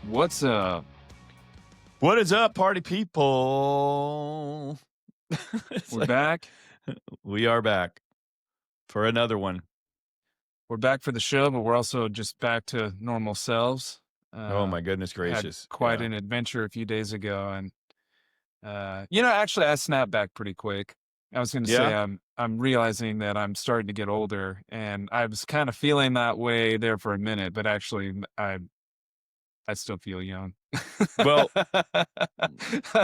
What's up? What is up, party people? We're back. We are back for another one. We're back for the show, but we're also just back to normal selves. Oh my goodness gracious! Had quite an adventure a few days ago, and actually, I snapped back pretty quick. I was going to say I'm realizing that I'm starting to get older, and I was kind of feeling that way there for a minute, but actually, I still feel young. Well,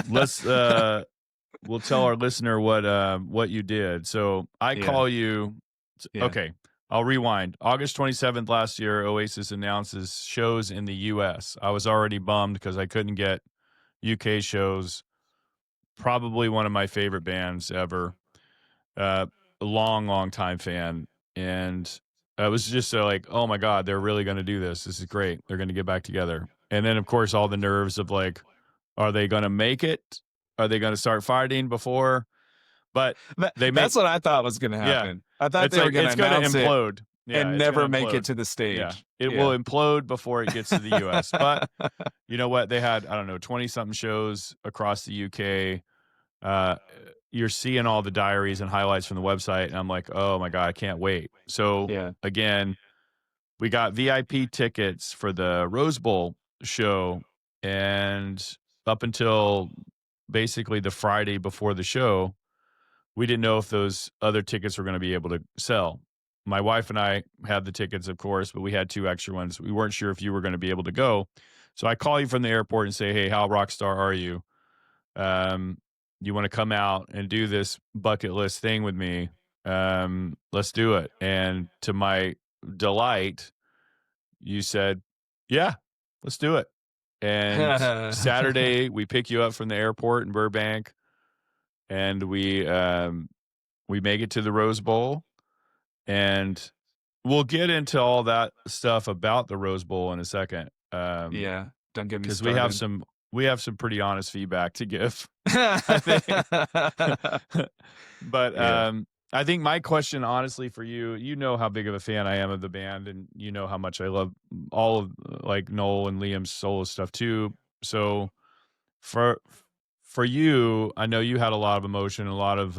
let's we'll tell our listener what you did. So I call you. Okay, I'll rewind. August 27th last year, Oasis announces shows in the U.S. I was already bummed because I couldn't get UK shows. Probably one of my favorite bands ever. A long time fan, and I was just like, oh my god, they're really going to do this. This is great. They're going to get back together. And then of course all the nerves of like, are they going to make it? Are they going to start fighting before? But that's what I thought was going to happen. I thought they were going to implode and never make it to the stage. Yeah. It will implode before it gets to the US. But you know what? They had, I don't know, 20 something shows across the UK. You're seeing all the diaries and highlights from the website, and I'm like, oh my god, I can't wait. So again, we got VIP tickets for the Rose Bowl show, and up until basically the Friday before the show, we didn't know if those other tickets were going to be able to sell. My wife and I had the tickets, of course, but we had 2 extra ones. We weren't sure if you were going to be able to go. So I call you from the airport and say, hey, how rock star are you? You want to come out and do this bucket list thing with me? Let's do it. And to my delight, you said, yeah, let's do it. And Saturday, we pick you up from the airport in Burbank, and we make it to the Rose Bowl. And we'll get into all that stuff about the Rose Bowl in a second. Don't get me started. Because we have some pretty honest feedback to give. I think. But I think my question, honestly, for you, you know how big of a fan I am of the band, and you know how much I love all of like Noel and Liam's solo stuff too. So for you, I know you had a lot of emotion, a lot of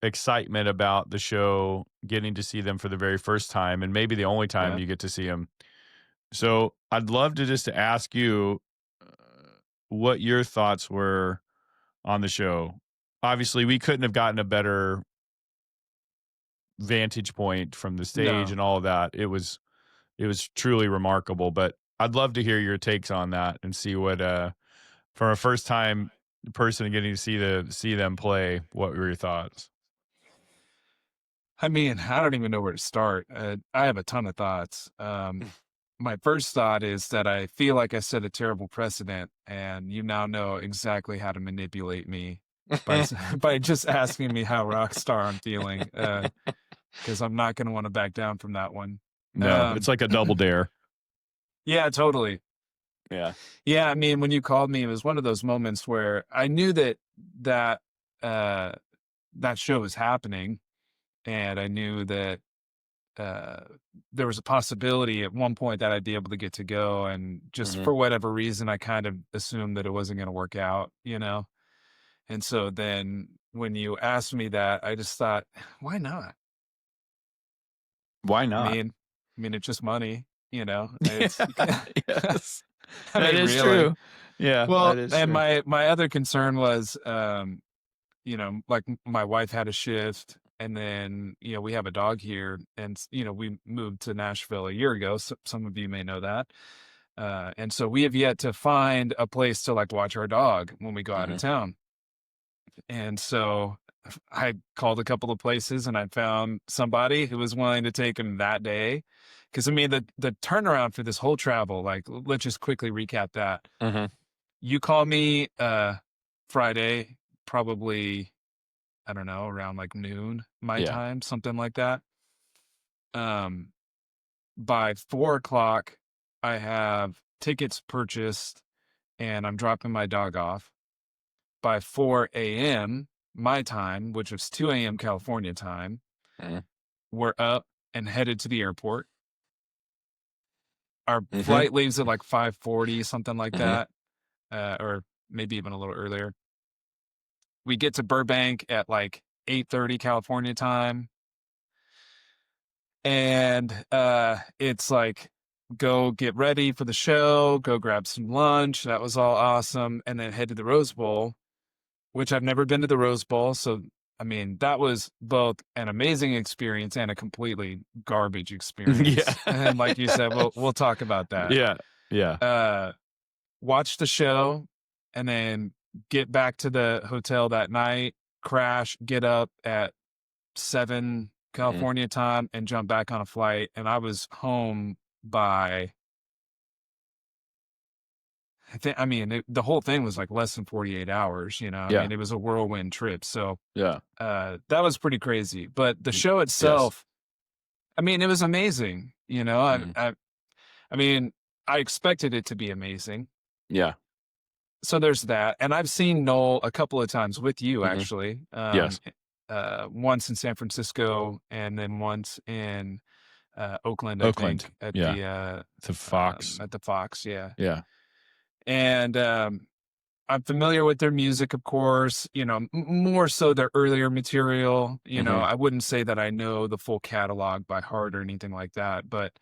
excitement about the show, getting to see them for the very first time, and maybe the only time you get to see them. So I'd love to just ask you what your thoughts were on the show. Obviously, we couldn't have gotten a better vantage point from the stage and all of that. It was truly remarkable, but I'd love to hear your takes on that and see what from a first time person getting to see them play, what were your thoughts? I mean, I don't even know where to start. I have a ton of thoughts. My first thought is that I feel like I set a terrible precedent, and you now know exactly how to manipulate me by just asking me how rock star I'm feeling, because I'm not going to want to back down from that one. No, it's like a double dare. Yeah, totally. Yeah. Yeah, I mean, when you called me, it was one of those moments where I knew that show was happening, and I knew that there was a possibility at one point that I'd be able to get to go, and just for whatever reason, I kind of assumed that it wasn't going to work out, And so then when you asked me that, I just thought, why not? Why not? I mean, it's just money, It's, yes. That is true. Yeah. Well, and my other concern was, like my wife had a shift, and then, we have a dog here, and, we moved to Nashville a year ago. So some of you may know that. And so we have yet to find a place to like watch our dog when we go out of town. And so I called a couple of places, and I found somebody who was willing to take him that day. Cause I mean, the turnaround for this whole travel, like, let's just quickly recap that. You call me, Friday, probably, I don't know, around like noon my time, something like that. By 4:00, I have tickets purchased, and I'm dropping my dog off. By 4 a.m. my time, which was 2 a.m. California time, we're up and headed to the airport. Our flight leaves at like 5:40, something like that, or maybe even a little earlier. We get to Burbank at like 8:30 California time. And it's like, go get ready for the show, go grab some lunch. That was all awesome. And then head to the Rose Bowl, which I've never been to the Rose Bowl. So, I mean, that was both an amazing experience and a completely garbage experience. Yeah. And like you said, we'll talk about that. Yeah. Yeah. Watch the show and then get back to the hotel that night, crash, get up at 7 California time and jump back on a flight. And I was home by, the whole thing was like less than 48 hours, you know, I mean, it was a whirlwind trip. So Yeah. that was pretty crazy, but the show itself, I mean, it was amazing. You know, I mean, I expected it to be amazing. Yeah. So there's that. And I've seen Noel a couple of times with you, actually. Yes. Once in San Francisco and then once in Oakland, I think, at the Fox. at the Fox, yeah. Yeah. And I'm familiar with their music, of course, you know, more so their earlier material. You know, I wouldn't say that I know the full catalog by heart or anything like that, but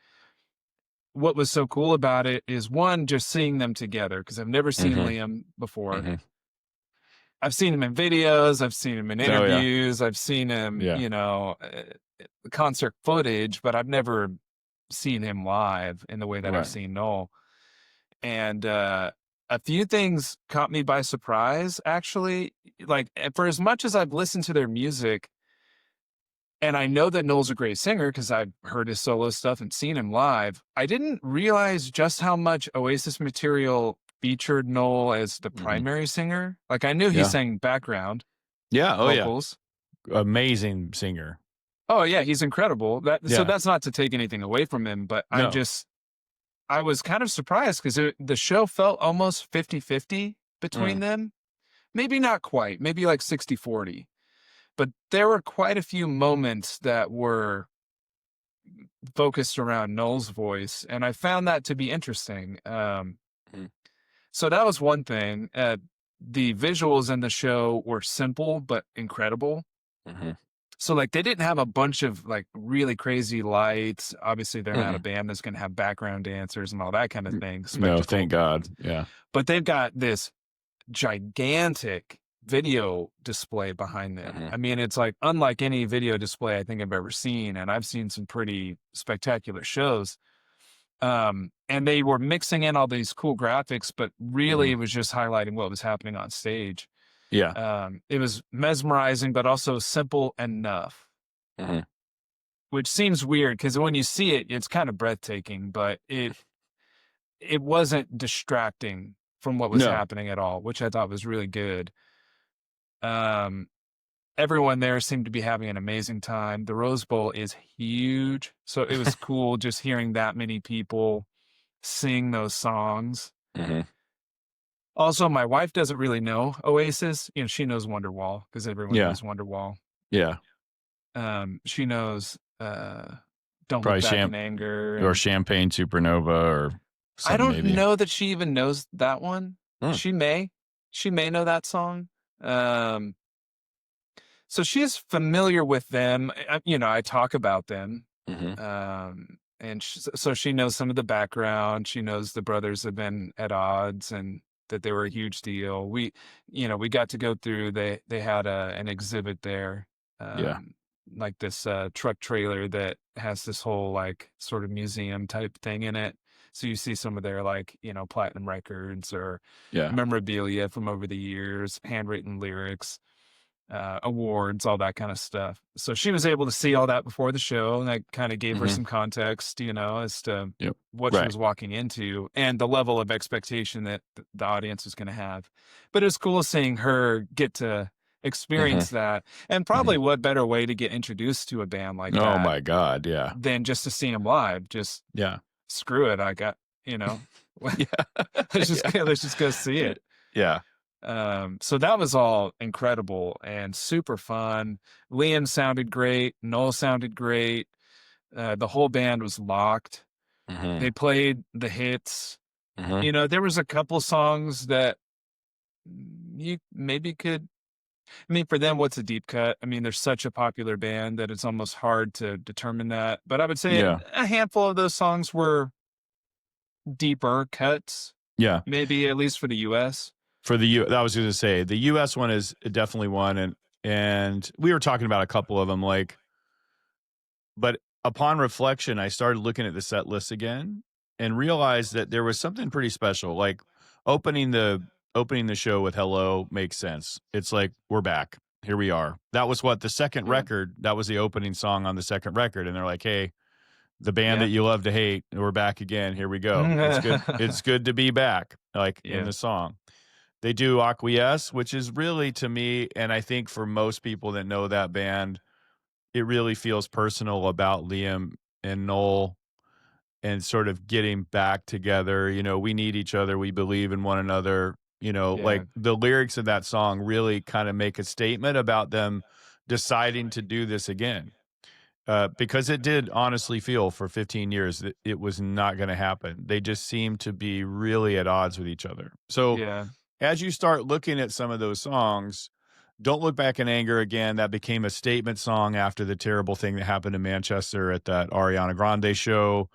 what was so cool about it is, one, just seeing them together, because I've never seen Liam before. I've seen him in videos, I've seen him in interviews, I've seen him, you know, concert footage, but I've never seen him live in the way that I've seen Noel. And a few things caught me by surprise, actually. Like, for as much as I've listened to their music, and I know that Noel's a great singer because I've heard his solo stuff and seen him live, I didn't realize just how much Oasis material featured Noel as the primary singer. Like, I knew he sang background vocals. Amazing singer. Oh yeah, he's incredible. So that's not to take anything away from him, but I was kind of surprised because the show felt almost 50-50 between them. Maybe not quite, maybe like 60-40. But there were quite a few moments that were focused around Noel's voice, and I found that to be interesting. So that was one thing. The visuals in the show were simple but incredible. So like, they didn't have a bunch of like really crazy lights. Obviously, they're not a band that's going to have background dancers and all that kind of thing. No, thank God. Yeah. But they've got this gigantic video display behind them. I mean, it's like unlike any video display I think I've ever seen, and I've seen some pretty spectacular shows. And they were mixing in all these cool graphics, but really it was just highlighting what was happening on stage. Yeah. It was mesmerizing, but also simple enough, which seems weird because when you see it, it's kind of breathtaking, but it wasn't distracting from what was happening at all, which I thought was really good. Everyone there seemed to be having an amazing time. The Rose Bowl is huge, so it was cool just hearing that many people sing those songs. Also, my wife doesn't really know Oasis. You know, she knows Wonderwall because everyone knows Wonderwall. Yeah. She knows Don't Probably Look Back in Anger. Or Champagne Supernova or something. I don't maybe. know that she even knows that one. She may know that song. So she's familiar with them. You know, I talk about them. And so she knows some of the background. She knows the brothers have been at odds and that they were a huge deal. We got to go through, they had an exhibit there. Like this truck trailer that has this whole like sort of museum type thing in it. So you see some of their like, you know, platinum records or memorabilia from over the years, handwritten lyrics, awards, all that kind of stuff. So she was able to see all that before the show, and that kind of gave her some context, you know, as to what she was walking into and the level of expectation that the audience was going to have. But it was cool seeing her get to experience that, and probably what better way to get introduced to a band like that? Oh my God, yeah. Than just to see them live. Just screw it, I got, you know, let's just go see it. Yeah. So that was all incredible and super fun. Liam sounded great. Noel sounded great. The whole band was locked. They played the hits. Mhm. You know, there was a couple songs that you maybe could. I mean, for them, what's a deep cut? I mean, they're such a popular band that it's almost hard to determine that. But I would say Yeah. a handful of those songs were deeper cuts, Yeah. maybe at least for the US. For the I was gonna say, the US one is definitely one, and we were talking about a couple of them, like, but upon reflection, I started looking at the set list again and realized that there was something pretty special. Like opening the opening the show with "Hello" makes sense. It's like we're back. Here we are. That was what the second Yeah. record. That was the opening song on the second record, and they're like, "Hey, the band Yeah. that you love to hate, we're back again. Here we go. It's good. It's good to be back." Like in Yeah. the song, they do "Acquiesce," which is really to me, and I think for most people that know that band, it really feels personal about Liam and Noel and sort of getting back together. You know, we need each other. We believe in one another. You know, Yeah. like the lyrics of that song really kind of make a statement about them deciding to do this again. Because it did honestly feel for 15 years that it was not going to happen. They just seemed to be really at odds with each other. So Yeah. as you start looking at some of those songs, Don't Look Back in Anger again, that became a statement song after the terrible thing that happened in Manchester at that Ariana Grande show.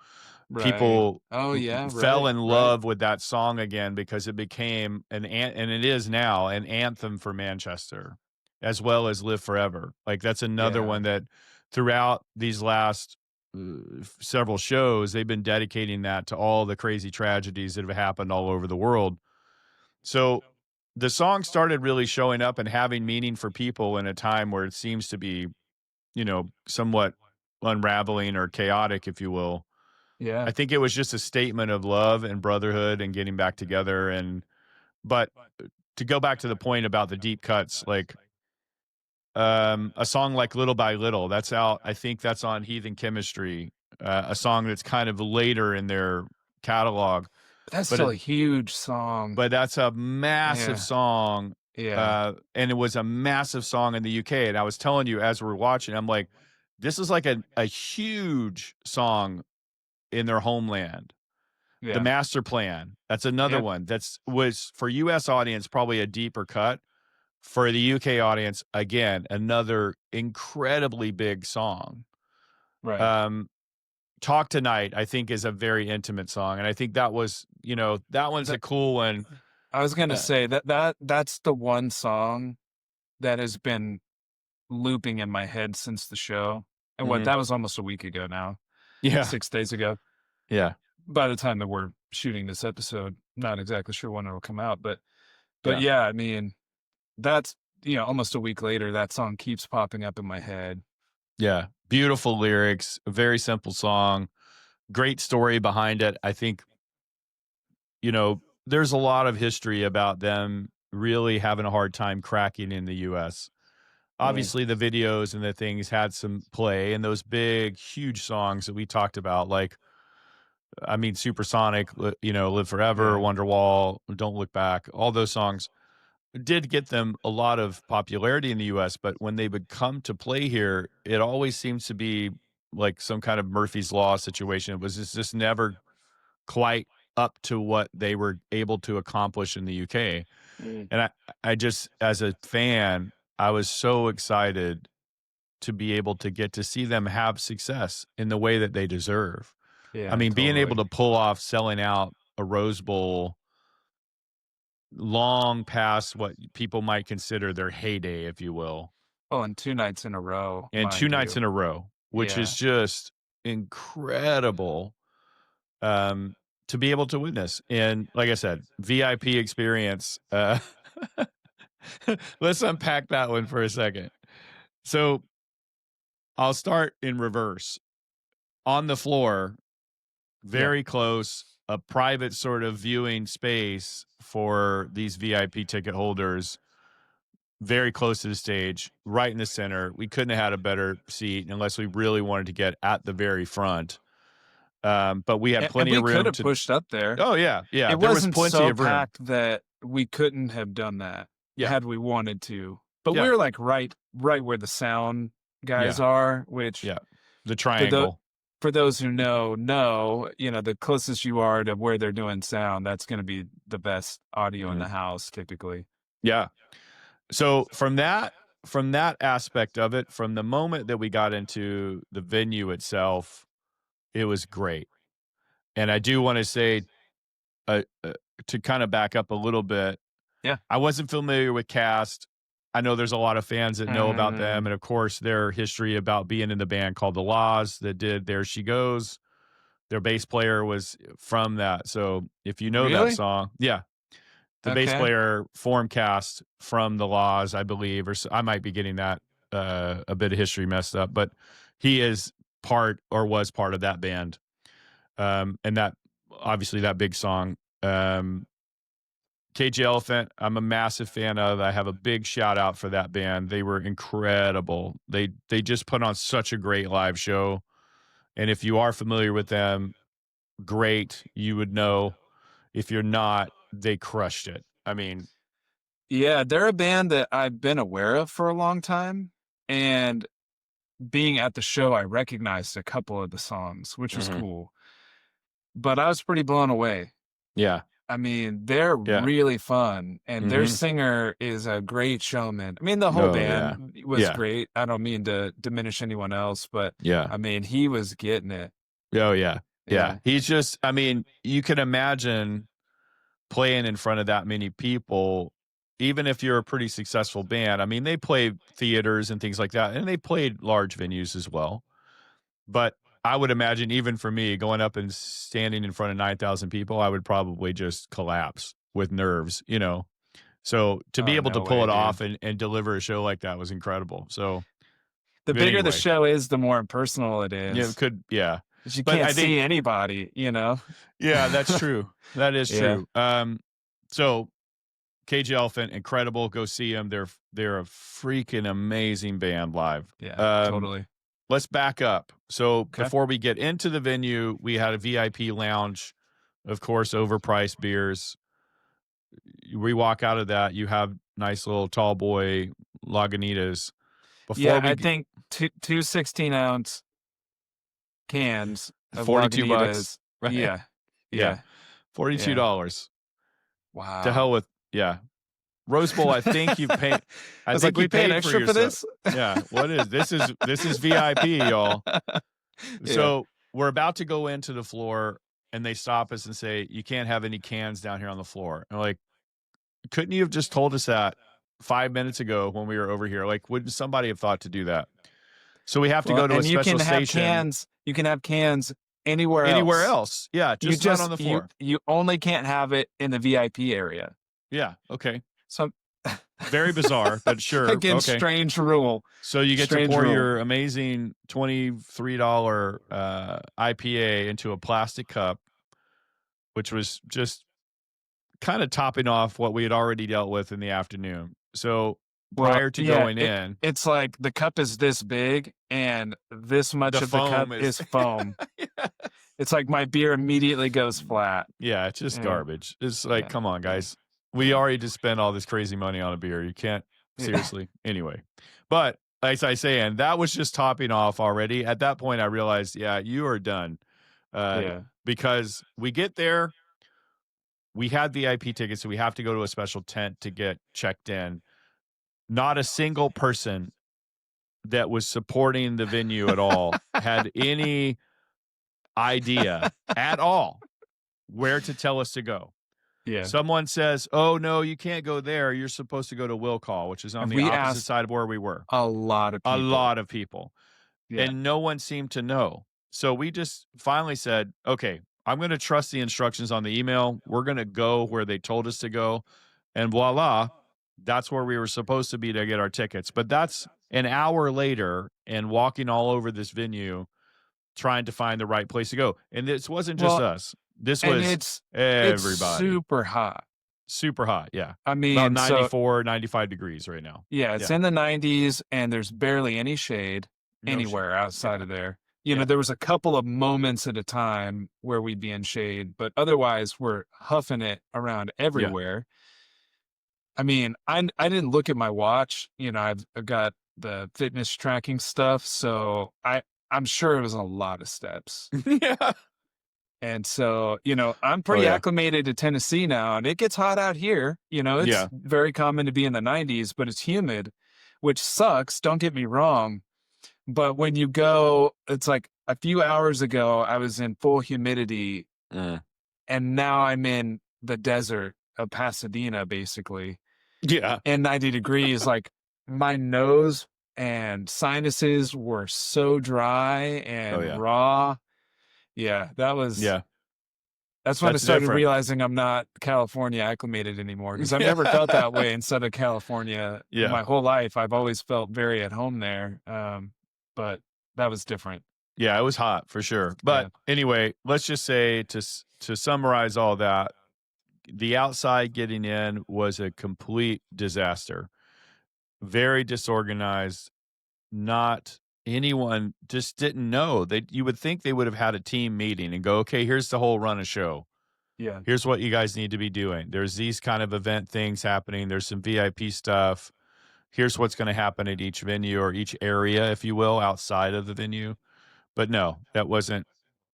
Right. People Oh, yeah. fell Right. in Right. love with that song again because it became and it is now an anthem for Manchester, as well as Live Forever. Like that's another Yeah. one that throughout these last several shows, they've been dedicating that to all the crazy tragedies that have happened all over the world. So the song started really showing up and having meaning for people in a time where it seems to be, you know, somewhat unraveling or chaotic, if you will. Yeah. I think it was just a statement of love and brotherhood and getting back together. And, but to go back to the point about the deep cuts, like, a song like Little by Little, that's out. I think that's on Heathen Chemistry, a song that's kind of later in their catalog, But that's but still a huge song. but that's a massive Yeah. song, Yeah. and it was a massive song in the UK, and I was telling you as we're watching, I'm like, this is like a huge song in their homeland. The Yeah. Master Plan, that's another Yeah. one that's was for US audience, probably a deeper cut. For the UK audience, again, another incredibly big song. Right. Um, Talk Tonight, I think, is a very intimate song, and I think that was, you know, that one's a That cool one. I was gonna Uh, say that's the one song that has been looping in my head since the show. And what mhm. that was almost a week ago now, Yeah, 6 days ago. yeah, By the time that we're shooting this episode, not exactly sure when it'll come out, but yeah. yeah, I mean, that's almost a week later, that song keeps popping up in my head. Yeah, beautiful lyrics, a very simple song, great story behind it. I think, you know, there's a lot of history about them really having a hard time cracking in the US. Right. Obviously, the videos and the things had some play, and those big, huge songs that we talked about, like, I mean, Supersonic, you know, Live Forever, Yeah. Wonderwall, Don't Look Back, all those songs did get them a lot of popularity in the US, but when they would come to play here, it always seems to be like some kind of Murphy's Law situation. It was just never quite up to what they were able to accomplish in the UK. Mm. And I just, as a fan, I was so excited to be able to get to see them have success in the way that they deserve. I Yeah, mean, being able totally. to pull off selling out a Rose Bowl long past what people might consider their heyday, if you will, Oh, and 2 nights in a row, and 2 mind nights you. in a row, which is Yeah. just incredible, um, to be able to witness. And like I said, VIP experience. Let's unpack that one for a second. So I'll start in reverse. On the floor, Yeah. very close, a private sort of viewing space for these VIP ticket holders, very close to the stage, right in the center. We couldn't have had a better seat unless we really wanted to get at the very front. But we had And plenty we of could room have to. pushed up there. Oh yeah, yeah. It There was wasn't plenty so of room. packed that we couldn't have done that Yeah, had we wanted to. But we yeah, were, like, right where the sound guys yeah, are, which yeah. The for the triangle. for those who know, the closest you are to where they're doing sound, that's going to be the best audio in the house typically. Yeah. So from that aspect of it, from the moment that we got into the venue itself, it was great. And I do want to say, to kind of back up a little bit, Yeah. I wasn't familiar with Cast. I know there's a lot of fans that know about them, and of course their history about being in the band called The Laws that did There She Goes. Their bass player was from that. So if you know that Really? song, yeah, the bass Okay. player formed Cast from The Laws, I believe, or I might be getting that a bit of history messed up, but he is part or was part of that band. And that obviously that big song. KG Elephant, I'm a massive fan of. I have a big shout out for that band. They were incredible. They just put on such a great live show. And if you are familiar with them, great. You would know. If you're not, they crushed it. I mean, Yeah, they're a band that I've been aware of for a long time, and being at the show, I recognized a couple of the songs, which was cool. But I was pretty blown away. yeah. I mean, they're Yeah. really fun, and their singer is a great showman. I mean, the whole band was great. I don't mean to diminish anyone else, but Yeah. I mean, he was getting it. Oh, yeah. Yeah. He's just, I mean, you can imagine playing in front of that many people, even if you're a pretty successful band. I mean, they play theaters and things like that, and they played large venues as well. But I would imagine, even for me, going up and standing in front of 9,000 people, I would probably just collapse with nerves, So to be Oh, able to no pull way, it off dude. and deliver a show like that was incredible. So, The but bigger the anyway, show is, the more impersonal it yeah, is. yeah. 'Cause you But can't I think, see anybody, yeah, that's true. That is Yeah. true. So KG Elephant, incredible. Go see them. They're a freaking amazing band live. Yeah, totally. Let's back up. So Okay. before we get into the venue, we had a VIP lounge, of course, overpriced beers. We walk out of that, you have nice little tall boy Lagunitas. Yeah, I think two 16-ounce cans of 42 bucks, Lagunitas. right? Yeah. Yeah, Yeah. $42. To hell Wow. with, yeah. Rose Bowl, I think you pay. I I was think like, you we paying paid for extra your for stuff. this? Yeah, what is this? Is VIP, y'all. Yeah. So we're about to go into the floor, and they stop us and say, "You can't have any cans down here on the floor." And we're like, couldn't you have just told us that 5 minutes ago when we were over here? Like, wouldn't somebody have thought to do that? So we have to Well, go to a and you special can have station cans anywhere anywhere else. else. Yeah, just not on the floor. You only can't have it in the VIP area. Yeah. Okay. So Very bizarre, but sure. again, Okay. strange rule. So you get Strange to pour rule. your amazing $23 IPA into a plastic cup, which was just kind of topping off what we had already dealt with in the afternoon. So prior to going in, it's like the cup is this big and this much the of the cup foam is foam. Yeah. It's like my beer immediately goes flat. Yeah, it's just garbage. It's like, Yeah. come on, guys. We already just spent all this crazy money on a beer. You can't, Yeah. seriously. Anyway, but as I say, and that was just topping off already. At that point, I realized, yeah, you are done. Because we get there, we had VIP tickets, so we have to go to a special tent to get checked in. Not a single person that was supporting the venue at all had any idea at all where to tell us to go. Yeah. Someone says, "Oh no, you can't go there. You're supposed to go to Will Call," which is on the opposite side of where we were. A lot of people. Yeah. And no one seemed to know. So we just finally said, "Okay, I'm going to trust the instructions on the email. We're going to go where they told us to go." And voila, that's where we were supposed to be to get our tickets. But that's an hour later and walking all over this venue trying to find the right place to go. And this wasn't just us. This was everybody. It's super hot. Super hot, yeah. I mean, about 94, 95 degrees right now. Yeah, it's in the 90s, and there's barely any shade anywhere outside of there. You know, there was a couple of moments at a time where we'd be in shade, but otherwise we're huffing it around everywhere. I mean, I didn't look at my watch. You know, I've got the fitness tracking stuff, so I'm sure it was a lot of steps. Yeah. And so, I'm Oh pretty yeah. acclimated to Tennessee now, and it gets hot out here. It's Yeah. very common to be in the 90s, but it's humid, which sucks. Don't get me wrong. But when you go, it's like a few hours ago, I was in full humidity, Mm. and now I'm in the desert of Pasadena, basically, Yeah. and 90 degrees. Like my nose and sinuses were so dry Oh and yeah. raw. Yeah, Yeah. that's when I That's started different. realizing I'm not California acclimated anymore, because I've never felt Yeah. that way in Southern California Yeah. my whole life. I've always felt very at home there. But that was different. Yeah, it was hot for sure. Yeah. But anyway, let's just say to summarize all that, the outside getting in was a complete disaster. Very disorganized. Not anyone just didn't know. You would think they would have had a team meeting and go, okay, here's the whole run of show. Yeah. Here's what you guys need to be doing. There's these kind of event things happening. There's some VIP stuff. Here's what's going to happen at each venue or each area, if you will, outside of the venue. But no, that wasn't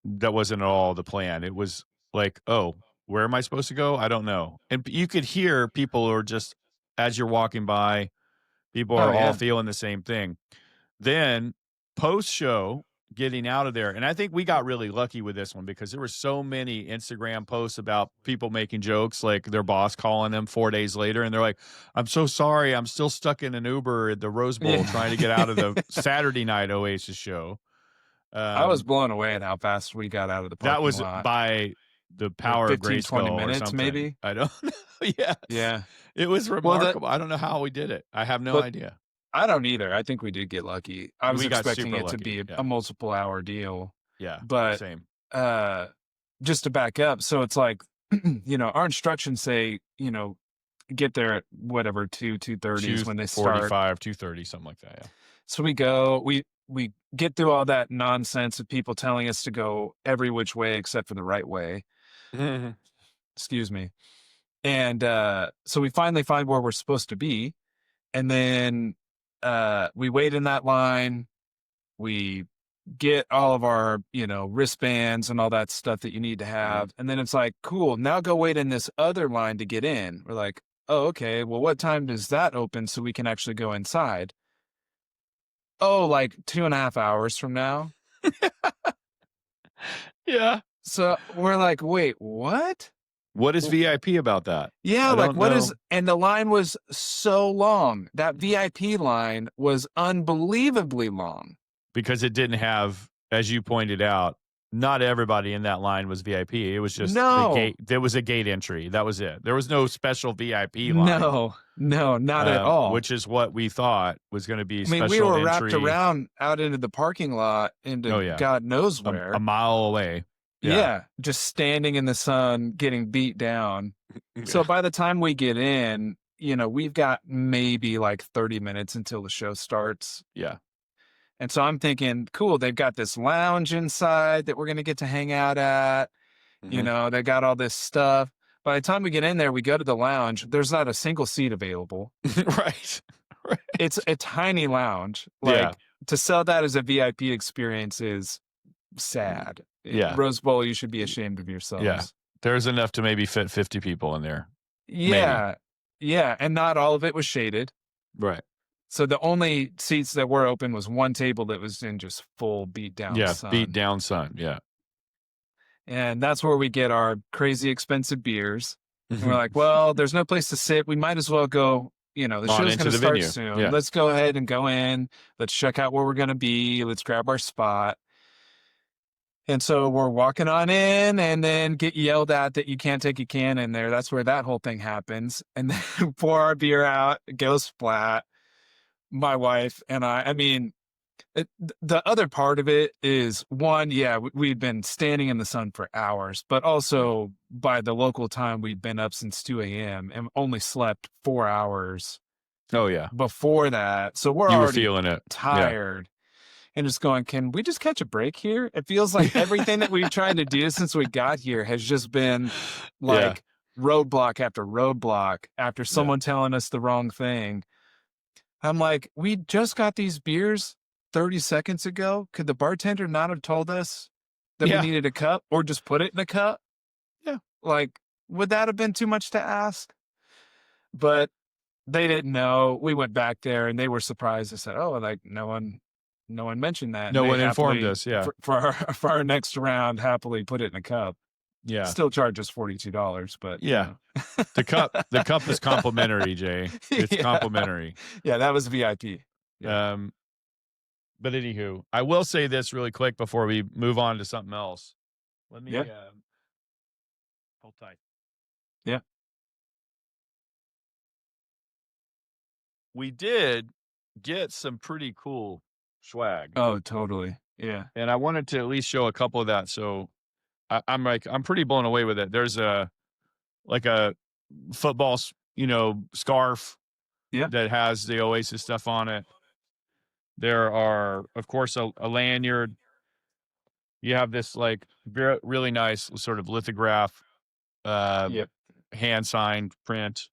at all the plan. It was like, oh, where am I supposed to go? I don't know. And you could hear people are just, as you're walking by, people Oh, are all yeah. feeling the same thing. Then post show, getting out of there. And I think we got really lucky with this one because there were so many Instagram posts about people making jokes, like their boss calling them 4 days later. And they're like, I'm so sorry. I'm still stuck in an Uber at the Rose Bowl Yeah. trying to get out of the Saturday night Oasis show. I was blown away at how fast we got out of the That parking was lot. by the Like power of 15, 20 Grayskull or minutes, something. maybe. I don't know. Yes. Yeah. It was Well, remarkable. I don't know how we did it. I have no but idea. I don't either. I think we did get lucky. I was We got expecting super it to lucky. be Yeah. a multiple hour deal. Yeah. But Same. just to back up, so it's like, our instructions say, get there at whatever 2:30 is when they start. 2:45, 2:30, something like that. Yeah. So we go, we get through all that nonsense of people telling us to go every which way except for the right way. Excuse me. And so we finally find where we're supposed to be. And then we wait in that line. We get all of our, wristbands and all that stuff that you need to have. And then it's like, cool, now go wait in this other line to get in. We're like, oh, okay. Well, what time does that open so we can actually go inside? Oh, like 2.5 hours from now. Yeah. So we're like, wait, what? What is VIP about that? Yeah, I like don't what know. is, and the line was so long. That VIP line was unbelievably long. Because it didn't have, as you pointed out, not everybody in that line was VIP. It was just the gate. There was a gate entry. That was it. There was no special VIP line. No, not at all. Which is what we thought was going to be special we were entry. wrapped around out into the parking lot into God knows where. A mile away. Yeah, just standing in the sun, getting beat down. So by the time we get in, we've got maybe like 30 minutes until the show starts. Yeah. And so I'm thinking, cool, they've got this lounge inside that we're going to get to hang out at. They got all this stuff. By the time we get in there, we go to the lounge. There's not a single seat available. Right. It's a tiny lounge. Like to sell that as a VIP experience is sad. Yeah. Rose Bowl, you should be ashamed of yourselves. Yeah. There's enough to maybe fit 50 people in there. Yeah. Maybe. Yeah. And not all of it was shaded. Right. So the only seats that were open was one table that was in just full beat down sun. Beat down sun. Yeah. And that's where we get our crazy expensive beers. And we're like, well, there's no place to sit. We might as well go, the show's going to start soon. Yeah. Let's go ahead and go in. Let's check out where we're going to be. Let's grab our spot. And so we're walking on in and then get yelled at that you can't take a can in there. That's where that whole thing happens. And then pour our beer out, it goes flat. My wife and I mean, the other part of it is one, we'd been standing in the sun for hours, but also by the local time, we'd been up since 2 a.m. and only slept 4 hours. Oh, yeah. Before that. So we're already feeling it. Tired. And just going, can we just catch a break here? It feels like everything that we've tried to do since we got here has just been like roadblock after roadblock after someone telling us the wrong thing. I'm like, we just got these beers 30 seconds ago. Could the bartender not have told us that we needed a cup or just put it in a cup? Yeah. Like, would that have been too much to ask? But they didn't know. We went back there and they were surprised. They said, "Oh, like no one mentioned that." And No they one informed happily, us. Yeah. for our next round, happily put it in a cup. Yeah. Still charge us $42, but Yeah. The cup is complimentary, Jay. It's complimentary. Yeah, that was VIP. Yeah. But anywho, I will say this really quick before we move on to something else. Let me hold tight. Yeah. We did get some pretty cool swag. Oh, totally. Yeah. And I wanted to at least show a couple of that. So I'm pretty blown away with it. There's a football, scarf that has the Oasis stuff on it. There are, of course, a lanyard. You have this like really nice sort of lithograph, hand signed print.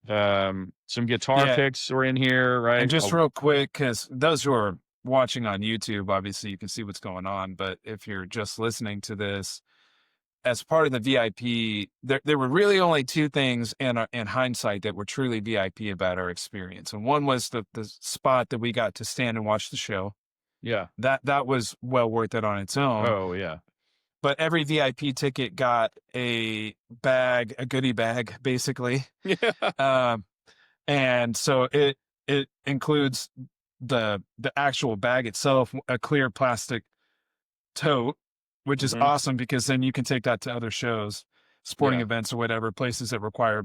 Some guitar picks are in here, right? And just real quick, because those who are watching on YouTube, obviously you can see what's going on. But if you're just listening to this, as part of the VIP, there were really only two things in hindsight that were truly VIP about our experience. And one was the spot that we got to stand and watch the show. Yeah. That was well worth it on its own. Oh, yeah. But every VIP ticket got a goodie bag, basically. Yeah. And so it includes the actual bag itself, a clear plastic tote, which is awesome because then you can take that to other shows, sporting events or whatever, places that require,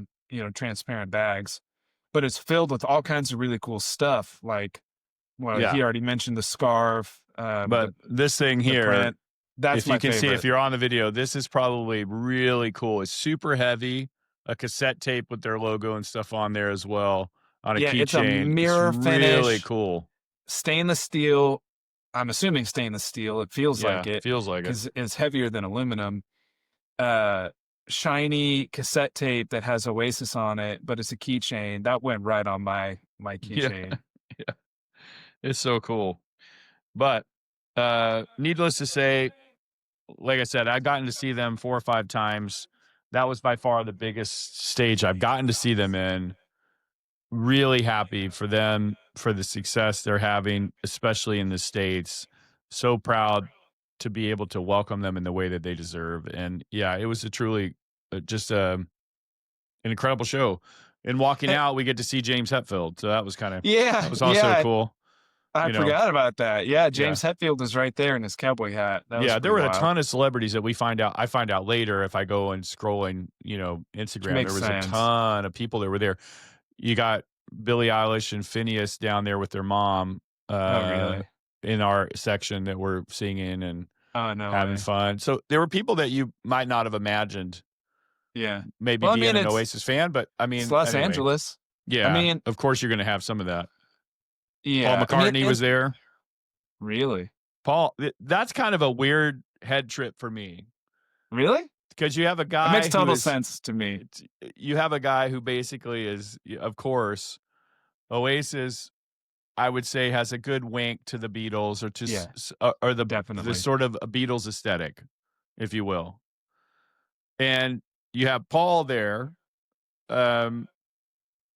transparent bags. But it's filled with all kinds of really cool stuff. Like, he already mentioned the scarf. But this thing here, print, that's if you can see, if you're on the video, this is probably really cool. It's super heavy, a cassette tape with their logo and stuff on there as well on a keychain. It's a mirror finish. Really cool. Stainless steel. I'm assuming stainless steel. It feels like it. Feels like it. Because it's heavier than aluminum. Shiny cassette tape that has Oasis on it, but it's a keychain. That went right on my keychain. Yeah. It's so cool. But needless to say, like I said, I've gotten to see them 4 or 5 times. That was by far the biggest stage I've gotten to see them in. Really happy for them, for the success they're having, especially in the States. So proud to be able to welcome them in the way that they deserve. And yeah, it was a truly just an incredible show. And walking out, we get to see James Hetfield. So that was that was also cool. I forgot about that. Yeah, James Hetfield is right there in his cowboy hat. There were a ton of celebrities that I find out later if I go and scrolling, Instagram. There was a ton of people that were there. You got Billie Eilish and Phineas down there with their mom in our section that were singing and having fun. So there were people that you might not have imagined. Yeah. Maybe being an Oasis fan, but I mean, it's Los Angeles. Yeah. I mean, of course you're going to have some of that. Yeah. Paul McCartney was there. Really? Paul, that's kind of a weird head trip for me. Really? Because you have a guy. It makes total sense to me. You have a guy who basically is, of course, Oasis, I would say, has a good wink to the Beatles or to the sort of a Beatles aesthetic, if you will. And you have Paul there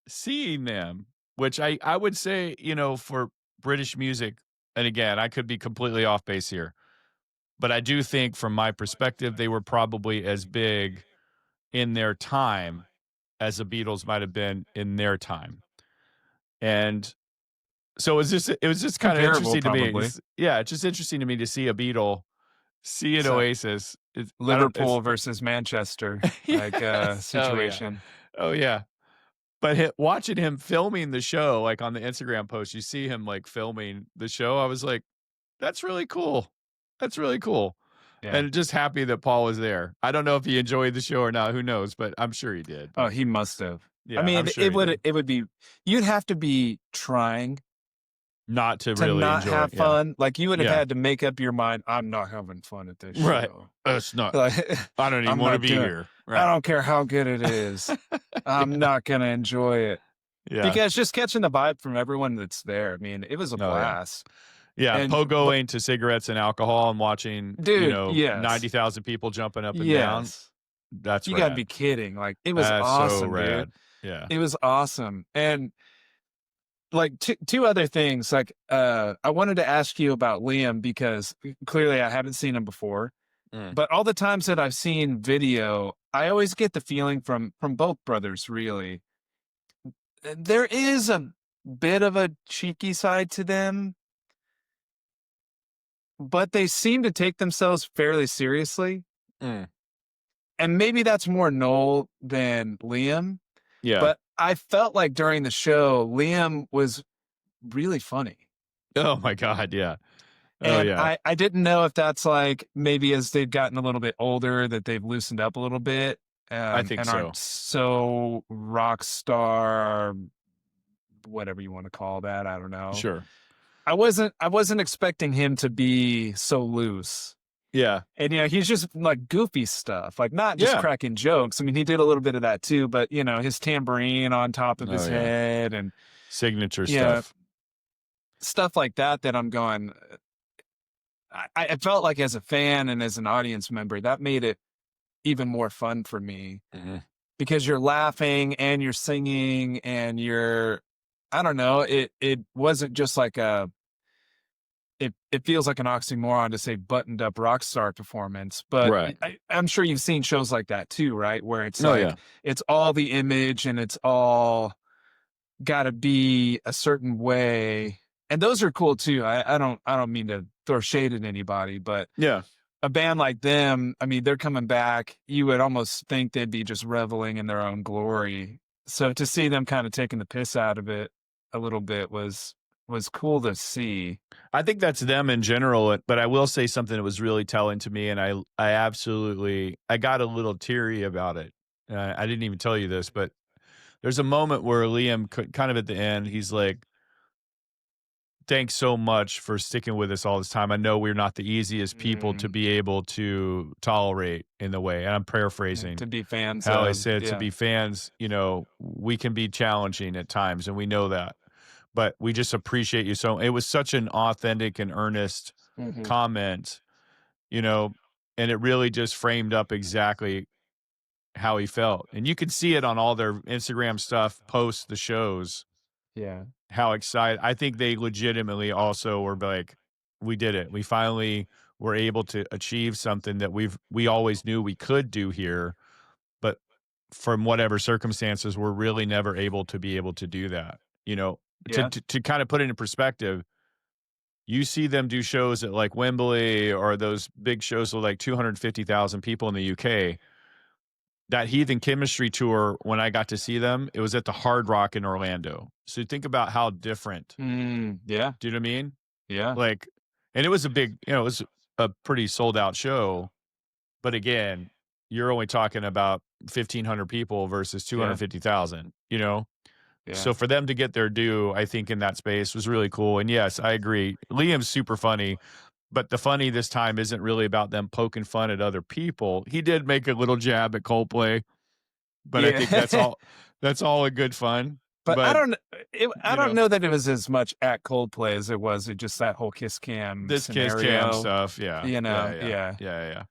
seeing them, which I would say, for British music, and again, I could be completely off base here, but I do think from my perspective, they were probably as big in their time as the Beatles might have been in their time. And so it was just kind of interesting to me. It's just interesting to me to see a Beatle, see an Oasis. Liverpool versus Manchester situation. Oh yeah. But watching him filming the show, like on the Instagram post, you see him like filming the show. I was like, that's really cool. That's really cool. Yeah. And just happy that Paul was there. I don't know if he enjoyed the show or not. Who knows? But I'm sure he did. Oh, he must have. Yeah, I mean, it would be, you'd have to be trying not to really have fun. Like you would have had to make up your mind. I'm not having fun at this show. Right. It's not. I don't even want to be here. Right. I don't care how good it is. I'm not going to enjoy it. Yeah. Because just catching the vibe from everyone that's there. I mean, it was a blast. Yeah, And but pogoing to cigarettes and alcohol and watching, dude, yes. 90,000 people jumping up and down. Yes. That's You gotta rad. be kidding. Like, it was That's so awesome, dude. rad. Yeah. It was awesome. And like two other things, like I wanted to ask you about Liam because clearly I haven't seen him before. Mm. But all the times that I've seen video, I always get the feeling from both brothers really. There is a bit of a cheeky side to them, but they seem to take themselves fairly seriously. Mm. And maybe that's more Noel than Liam. Yeah. But I felt like during the show, Liam was really funny. Oh my God. Yeah. Oh And yeah. I didn't know if that's like maybe as they've gotten a little bit older that they've loosened up a little bit, I think and so. aren't so rock star, whatever you want to call that. I don't know. Sure. I wasn't expecting him to be so loose. Yeah. And he's just like goofy stuff, like not just Yeah. cracking jokes. I mean, he did a little bit of that too, but his tambourine on top of his Oh, yeah. head and Signature yeah, stuff. stuff like that I'm going, I felt like as a fan and as an audience member, that made it even more fun for me Mm-hmm. because you're laughing and you're singing and I don't know, it wasn't just like it feels like an oxymoron to say buttoned up rock star performance, but Right. I'm sure you've seen shows like that too, right? Where it's Oh like yeah. it's all the image and it's all got to be a certain way, and those are cool too. I don't mean to throw shade at anybody, but Yeah. a band like them, I mean, they're coming back. You would almost think they'd be just reveling in their own glory. So to see them kind of taking the piss out of it a little bit was cool to see. I think that's them in general, but I will say something that was really telling to me, and I got a little teary about it. I didn't even tell you this, but there's a moment where Liam, kind of at the end, he's like, "Thanks so much for sticking with us all this time. I know we're not the easiest people to be able to tolerate in the way." And I'm paraphrasing To be fans how I of, said, to yeah, be fans, we can be challenging at times, and we know that. But we just appreciate you so. It was such an authentic and earnest comment, you know, and it really just framed up exactly how he felt. And you can see it on all their Instagram stuff, post the shows, yeah, how excited. I think they legitimately also were like, we did it. We finally were able to achieve something that we always knew we could do here, but from whatever circumstances, we're really never able to do that. You know, to yeah, to kind of put it in perspective, you see them do shows at like Wembley or those big shows with like 250,000 people in the UK. That Heathen Chemistry tour, when I got to see them, it was at the Hard Rock in Orlando. So think about how different. yeah, Do you know what I mean? yeah, Like, and it was a big, it was a pretty sold out show. But again, you're only talking about 1,500 people versus yeah, 250,000, you know? yeah, So for them to get their due, I think in that space was really cool. And yes, I agree. Liam's super funny, but the funny this time isn't really about them poking fun at other people. He did make a little jab at Coldplay, but I think yeah. that's all in good fun. But But I you don't know, know that it was as much at Coldplay as it was just that whole Kiss Cam this Kiss Cam scenario. stuff, yeah, Yeah, yeah.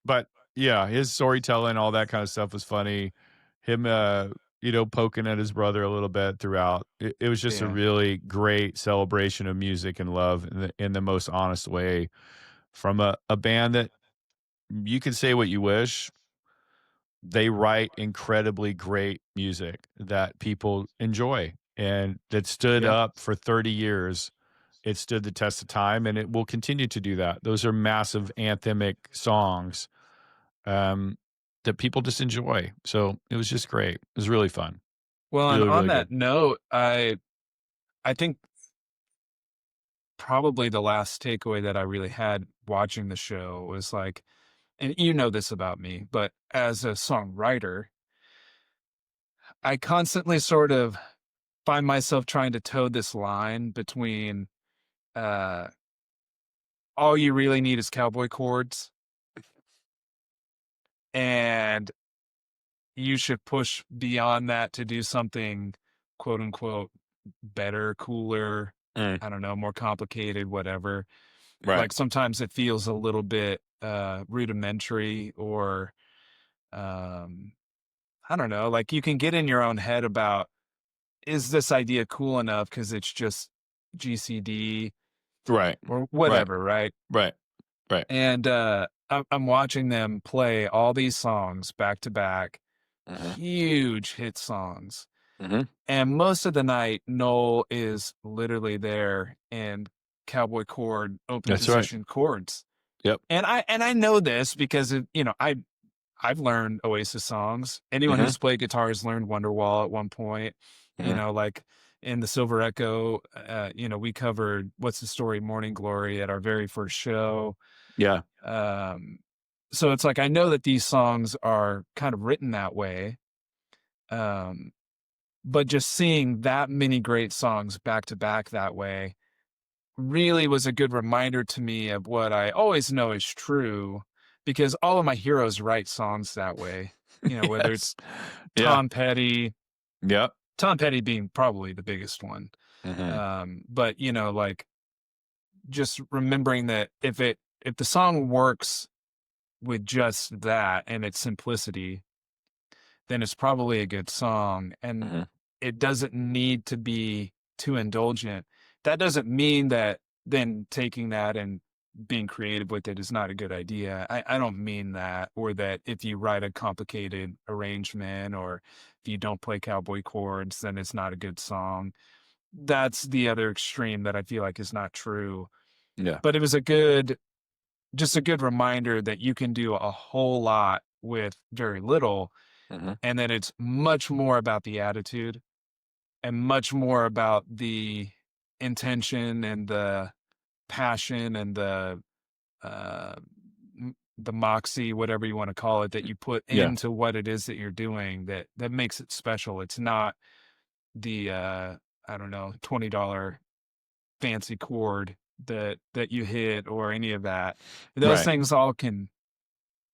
But yeah, his storytelling, all that kind of stuff was funny. Him, poking at his brother a little bit throughout. It was just a yeah, really great celebration of music and love in the most honest way from a band that you can say what you wish. They write incredibly great music that people enjoy and that stood yeah. up for 30 years. It stood the test of time and it will continue to do that. Those are massive anthemic songs um, that people just enjoy. So it was just great. It was really fun. Well, and Really, on really good. that note, I think probably the last takeaway that I really had watching the show was like, and you know this about me, but as a songwriter, I constantly sort of find myself trying to toe this line between uh all you really need is cowboy chords and you should push beyond that to do something quote unquote better, cooler. Mm. I don't know, more complicated, whatever. Right. Like sometimes it feels a little bit rudimentary or I don't know, like you can get in your own head about, is this idea cool enough because it's just GCD Right. or Right. whatever, right? Right. Right. And I'm watching them play all these songs back to back, Mhm. huge hit songs. Mhm. And most of the night, Noel is literally there in cowboy chord, open That's right. position chords. Yep. And I know this because I've learned Oasis songs. Anyone Mhm. who's played guitar has learned Wonderwall at one point. Mhm. Like in the Silver Echo, we covered What's the Story, Morning Glory at our very first show. Yeah. Um, so it's like I know that these songs are kind of written that way. Um, but just seeing that many great songs back to back that way really was a good reminder to me of what I always know is true because all of my heroes write songs that way. Whether Yes. it's Yeah. Tom Petty, Yep. Tom Petty being probably the biggest one. Mhm. But like just remembering that if the song works with just that and its simplicity, then it's probably a good song. And Mhm. it doesn't need to be too indulgent. That doesn't mean that then taking that and being creative with it is not a good idea. I don't mean that, or that if you write a complicated arrangement or if you don't play cowboy chords, then it's not a good song. That's the other extreme that I feel like is not true. Yeah. But it was just a good reminder that you can do a whole lot with very little, Mhm. and that it's much more about the attitude and much more about the intention and the passion and uh, the moxie, whatever you want to call it, that you put Yeah. into what it is that you're doing that makes it special. It's not the I don't know, $20 fancy chord that you hit or any of that. Those Right. things all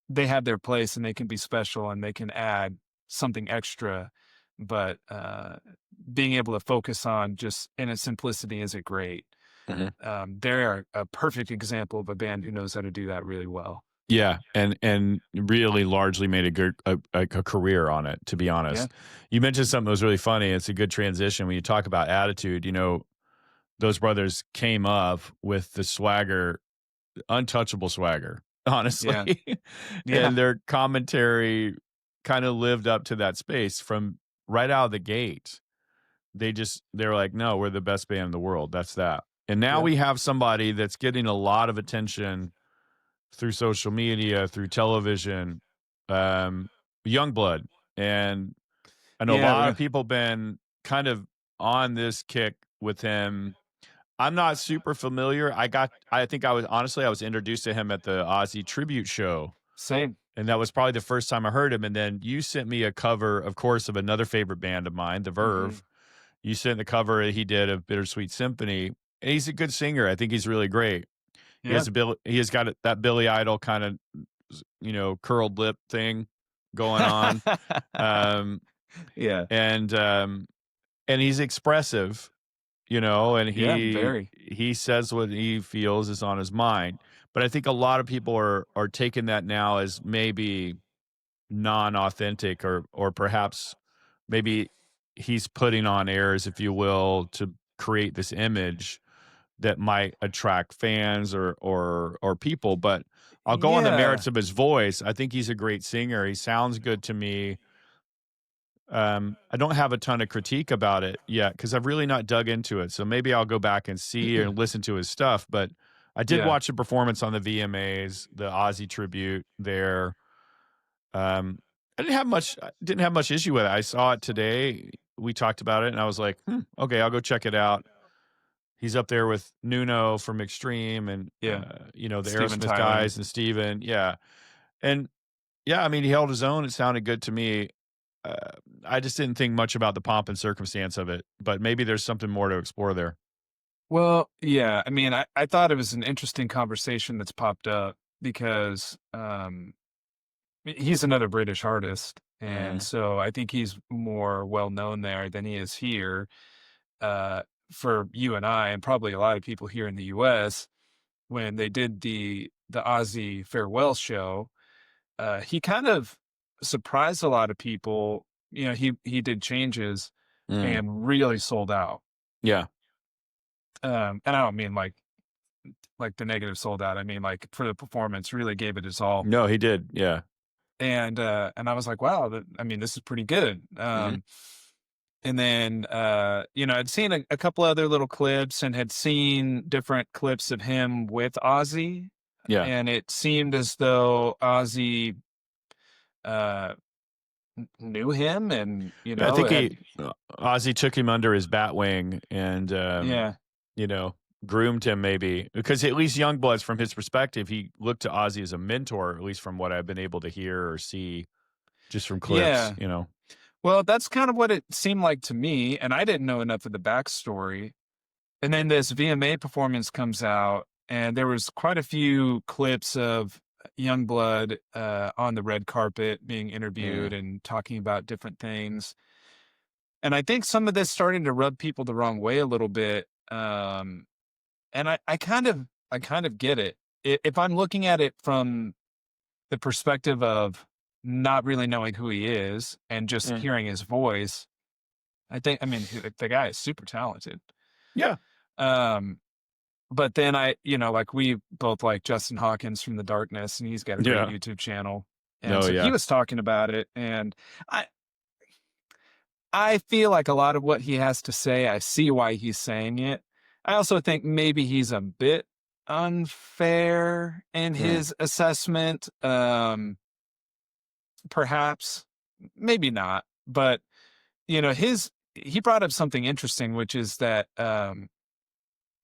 they have their place and they can be special and they can add something extra. But being able to focus on just in its simplicity is it great. Mhm. They're a perfect example of a band who knows how to do that really well. Yeah, and really largely made a good a career on it, to be Yeah. honest. You mentioned something that was really funny. It's a good transition when you talk about attitude. Those brothers came up with the swagger, untouchable swagger, Yeah. honestly. Yeah. And their commentary kind of lived up to that space from right out of the gate. They're like, no, we're the best band in the world. That's that. And now Yeah. we have somebody that's getting a lot of attention through social media, through television, um, Yungblud. And I know a Yeah. lot of people been kind of on this kick with him. I'm not super familiar. I think I was introduced to him at the Ozzy tribute show. Same. And that was probably the first time I heard him. And then you sent me a cover, of course, of another favorite band of mine, The Hmm. Verve. You sent the cover he did of Bittersweet Symphony. And he's a good singer. I think he's really great. Yeah. He has got that Billy Idol kind of curled lip thing going on. Um, Yeah. and and he's expressive, and Yeah. he Very. he says what he feels is on his mind. But I think a lot of people are taking that now as maybe non-authentic or perhaps maybe he's putting on airs, if you will, to create this image that might attract fans or people. But I'll go on the Yeah. merits of his voice. I think he's a great singer. He sounds good to me. I don't have a ton of critique about it yet because I've really not dug into it. So maybe I'll go back and see and listen to his stuff. But I did Yeah. watch a performance on the VMAs, the Ozzy tribute there. I didn't have much issue with it. I saw it today. We talked about it, and I was like, okay, I'll go check it out. He's up there with Nuno from Extreme and, Yeah. the Steven Aerosmith Tyler. guys and Steven. Yeah. And yeah, I mean, he held his own. It sounded good to me. Uh, I just didn't think much about the pomp and circumstance of it, but maybe there's something more to explore there. Well, yeah. I mean, I thought it was an interesting conversation that's popped up because he's another British artist. And Mhm. so I think he's more well known there than he is here. Uh, for you and I, and probably a lot of people here in the US, when they did the Ozzy farewell show, he kind of surprised a lot of people. You know, he did changes Mm. and really sold out. Yeah. And I don't mean like the negative sold out. I mean like for the performance, really gave it his all. No, he did. Yeah. And I was like, wow, I mean, this is pretty good. Mhm. And then you know, I'd seen a couple other little clips and had seen different clips of him with Ozzy, Yeah. and it seemed as though Ozzy uh knew him, and you I know, think had, Ozzy took him under his bat wing and, yeah, you know, groomed him maybe because at least Yungblud's from his perspective, he looked to Ozzy as a mentor, at least from what I've been able to hear or see just from clips, yeah. you know. Well, that's kind of what it seemed like to me, and I didn't know enough of the backstory. And then this VMA performance comes out, and there was quite a few clips of Yungblud on the red carpet being interviewed and talking about different things. And I think some of this starting to rub people the wrong way a little bit. And I kind of get it. If I'm looking at it from the perspective of not really knowing who he is and just Mm. hearing his voice, I mean, the guy is super talented. Yeah. Um, but then you know, like we both like Justin Hawkins from The Darkness, and he's got a great Yeah. YouTube channel. And No, so he yeah. was talking about it, and I I feel like a lot of what he has to say, I see why he's saying it. I also think maybe he's a bit unfair in his assessment. Perhaps, maybe not, but you know, he brought up something interesting, which is that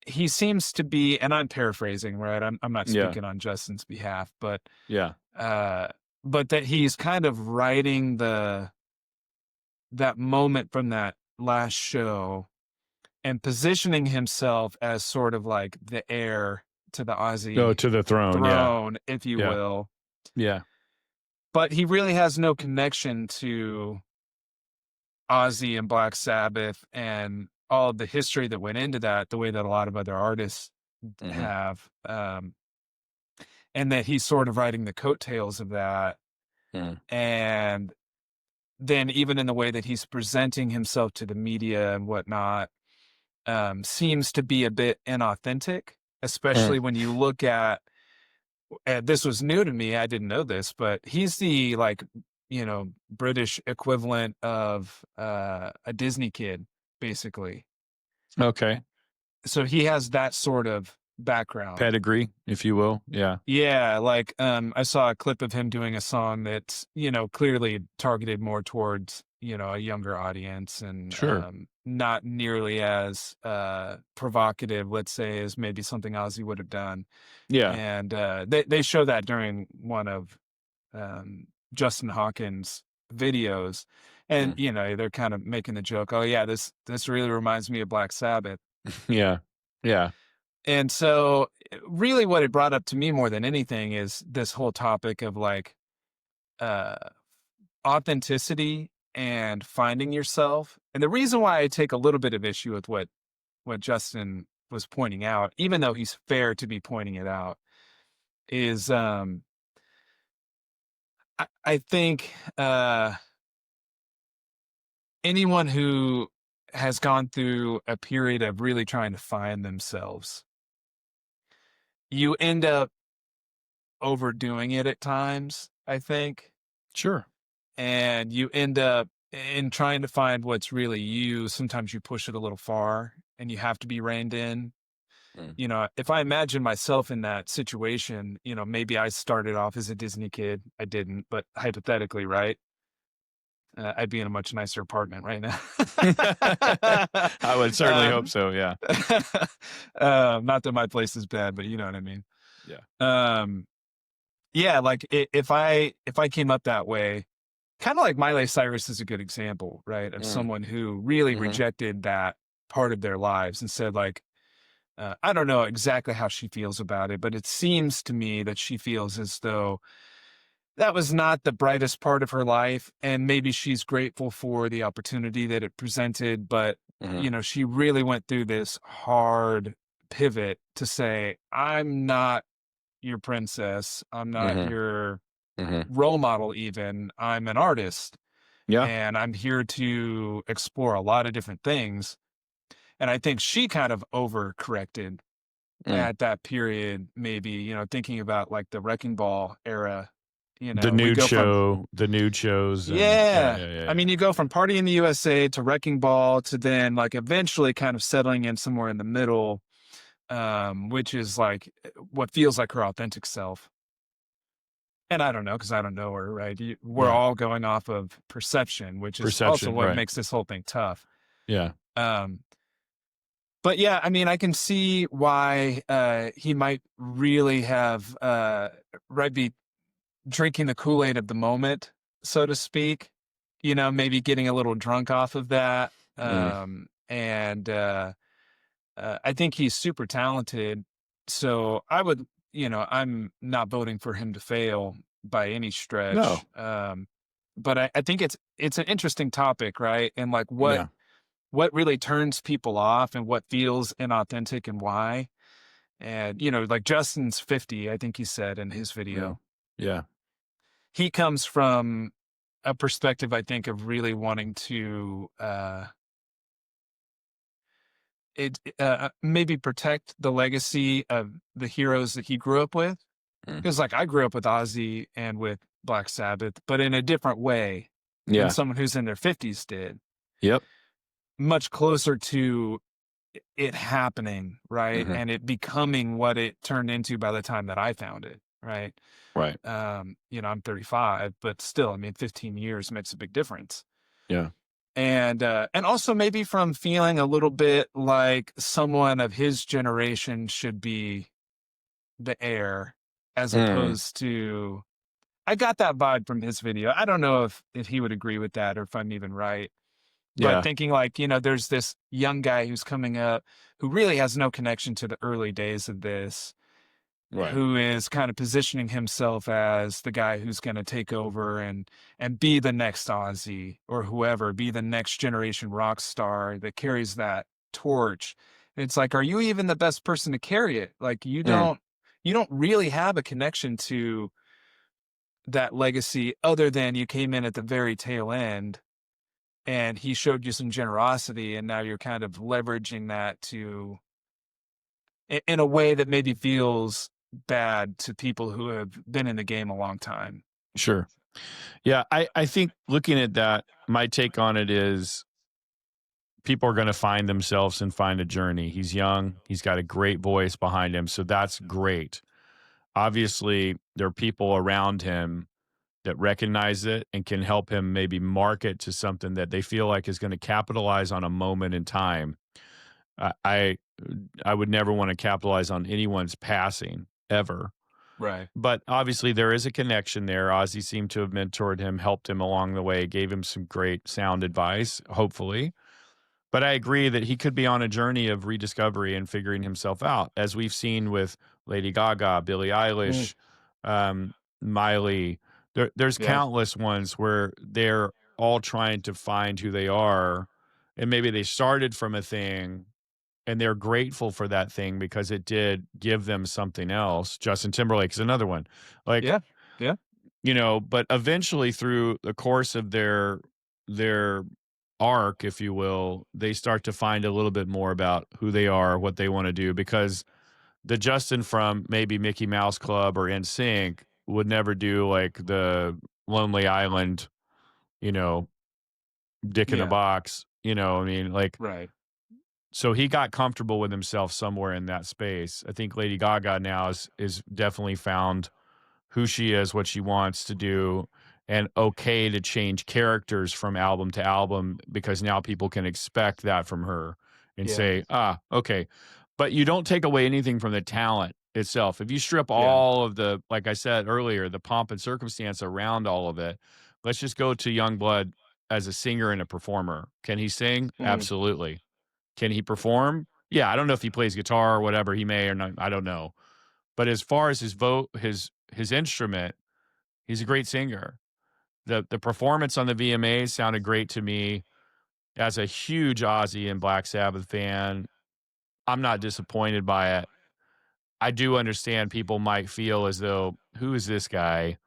he seems to be, and I'm paraphrasing, right? I'm not Yeah. speaking on Justin's behalf, Yeah. but that he's kind of writing that moment from that last show and positioning himself as sort of like the heir to the Oh, Ozzy to the throne. Yeah. throne, if you Yeah. will. Yeah. But he really has no connection to Ozzy and Black Sabbath and all of the history that went into that, the way that a lot of other artists have. And that he's sort of riding the coattails of that. And then even in the way that he's presenting himself to the media and whatnot, seems to be a bit inauthentic, especially when you look at, this was new to me, I didn't know this, but he's the like, you know, British equivalent of a Disney kid, basically. Okay. So he has that sort of background. Pedigree, if you will. Yeah. Yeah, like I saw a clip of him doing a song that's, you know, clearly targeted more towards, you know, a younger audience and Sure. not nearly as provocative, let's say, as maybe something Ozzy would have done. Yeah. And they show that during one of Justin Hawkins' videos. And, you know, they're kind of making the joke, oh yeah, this really reminds me of Black Sabbath. Yeah. Yeah. And so really what it brought up to me more than anything is this whole topic of like uh authenticity and finding yourself. And the reason why I take a little bit of issue with what Justin was pointing out, even though he's fair to be pointing it out, is I think anyone who has gone through a period of really trying to find themselves, you end up overdoing it at times, I think. Sure. And you end up in trying to find what's really you. Sometimes you push it a little far and you have to be reined in. You know, if I imagine myself in that situation, you know, maybe I started off as a Disney kid. I didn't, but hypothetically, right? I'd be in a much nicer apartment right now. I would certainly hope so. Yeah. Not that my place is bad, but you know what I mean. Yeah. Yeah, like if I came up that way, kind of like Miley Cyrus is a good example, right? Of someone who really rejected that part of their lives and said like, I don't know exactly how she feels about it, but it seems to me that she feels as though that was not the brightest part of her life. And maybe she's grateful for the opportunity that it presented, but Mhm. she really went through this hard pivot to say, I'm not your princess. I'm not Mhm. your Mhm. role model, even. I'm an artist Yeah. and I'm here to explore a lot of different things. And I think she kind of overcorrected Mm. at that period, maybe, thinking about like the Wrecking Ball era. The We nude go from, show, the nude shows, and yeah, yeah. yeah, yeah, I yeah. mean, you go from Party in the USA to Wrecking Ball to then like eventually kind of settling in somewhere in the middle, which is like what feels like her authentic self. And I don't know, because I don't know her, right? We're Yeah. all going off of perception, which is also Perception, what right. makes this whole thing tough. Yeah. Um, but yeah, I mean, I can see why he might really have right be drinking the Kool-Aid of the moment, so to speak. Maybe getting a little drunk off of that. Mm. And I think he's super talented. So I'm not voting for him to fail by any No. stretch. But I think it's an interesting topic, right? And like Yeah. what really turns people off and what feels inauthentic and why. And like Justin's 50, I think he said in his Mm. video. Yeah. He comes from a perspective, I think, of really wanting to maybe protect the legacy of the heroes that he grew up with. Mm. Because like I grew up with Ozzy and with Black Sabbath, but in a different way than Yeah. someone who's in their 50s did. Yep. Much closer to it happening, right? Mhm. And it becoming what it turned into by the time that I found it, right? Right. I'm 35, but still, I mean, 15 years makes a big difference. Yeah. And also maybe from feeling a little bit like someone of his generation should be the heir, as Mm. opposed to, I got that vibe from his video. I don't know if he would agree with that or if I'm even right. But Yeah. thinking like, there's this young guy who's coming up who really has no connection to the early days of this, Right. who is kind of positioning himself as the guy who's going to take over and be the next Ozzy or whoever, be the next generation rock star that carries that torch. It's like, are you even the best person to carry it? Like Mm. you don't really have a connection to that legacy other than you came in at the very tail end and he showed you some generosity and now you're kind of leveraging that to in a way that maybe feels bad to people who have been in the game a long time. Sure. Yeah. I think looking at that, my take on it is people are going to find themselves and find a journey. He's young. He's got a great voice behind him. So that's great. Obviously, there are people around him that recognize it and can help him maybe market to something that they feel like is going to capitalize on a moment in time. I I, I would never want to capitalize on anyone's passing ever. Right. But obviously, there is a connection there. Ozzy seemed to have mentored him, helped him along the way, gave him some great sound advice, hopefully. But I agree that he could be on a journey of rediscovery and figuring himself out, as we've seen with Lady Gaga, Billie Mm, Eilish, Miley. There's yeah. countless ones where they're all trying to find who they are, and maybe they started from a thing and they're grateful for that thing because it did give them something else. Justin Timberlake is another one. Like, Yeah. Yeah. but eventually through the course of their arc, if you will, they start to find a little bit more about who they are, what they want to do, because the Justin from maybe Mickey Mouse Club or NSYNC would never do like the Lonely Island, you know, dick in a Yeah. box, I mean, like, Right. so he got comfortable with himself somewhere in that space. I think Lady Gaga now is definitely found who she is, what she wants to do, and okay to change characters from album to album because now people can expect that from her and Yeah. say, okay. But you don't take away anything from the talent itself. If you strip Yeah. all of the, like I said earlier, the pomp and circumstance around all of it, let's just go to Youngblood as a singer and a performer. Can he sing? Mm, Absolutely. Can he perform? Yeah, I don't know if he plays guitar or whatever. He may or not. I don't know. But as far as his his instrument, he's a great singer. The performance on the VMAs sounded great to me. as a huge Ozzy and Black Sabbath fan, I'm not disappointed by it. I do understand people might feel as though, who is this guy?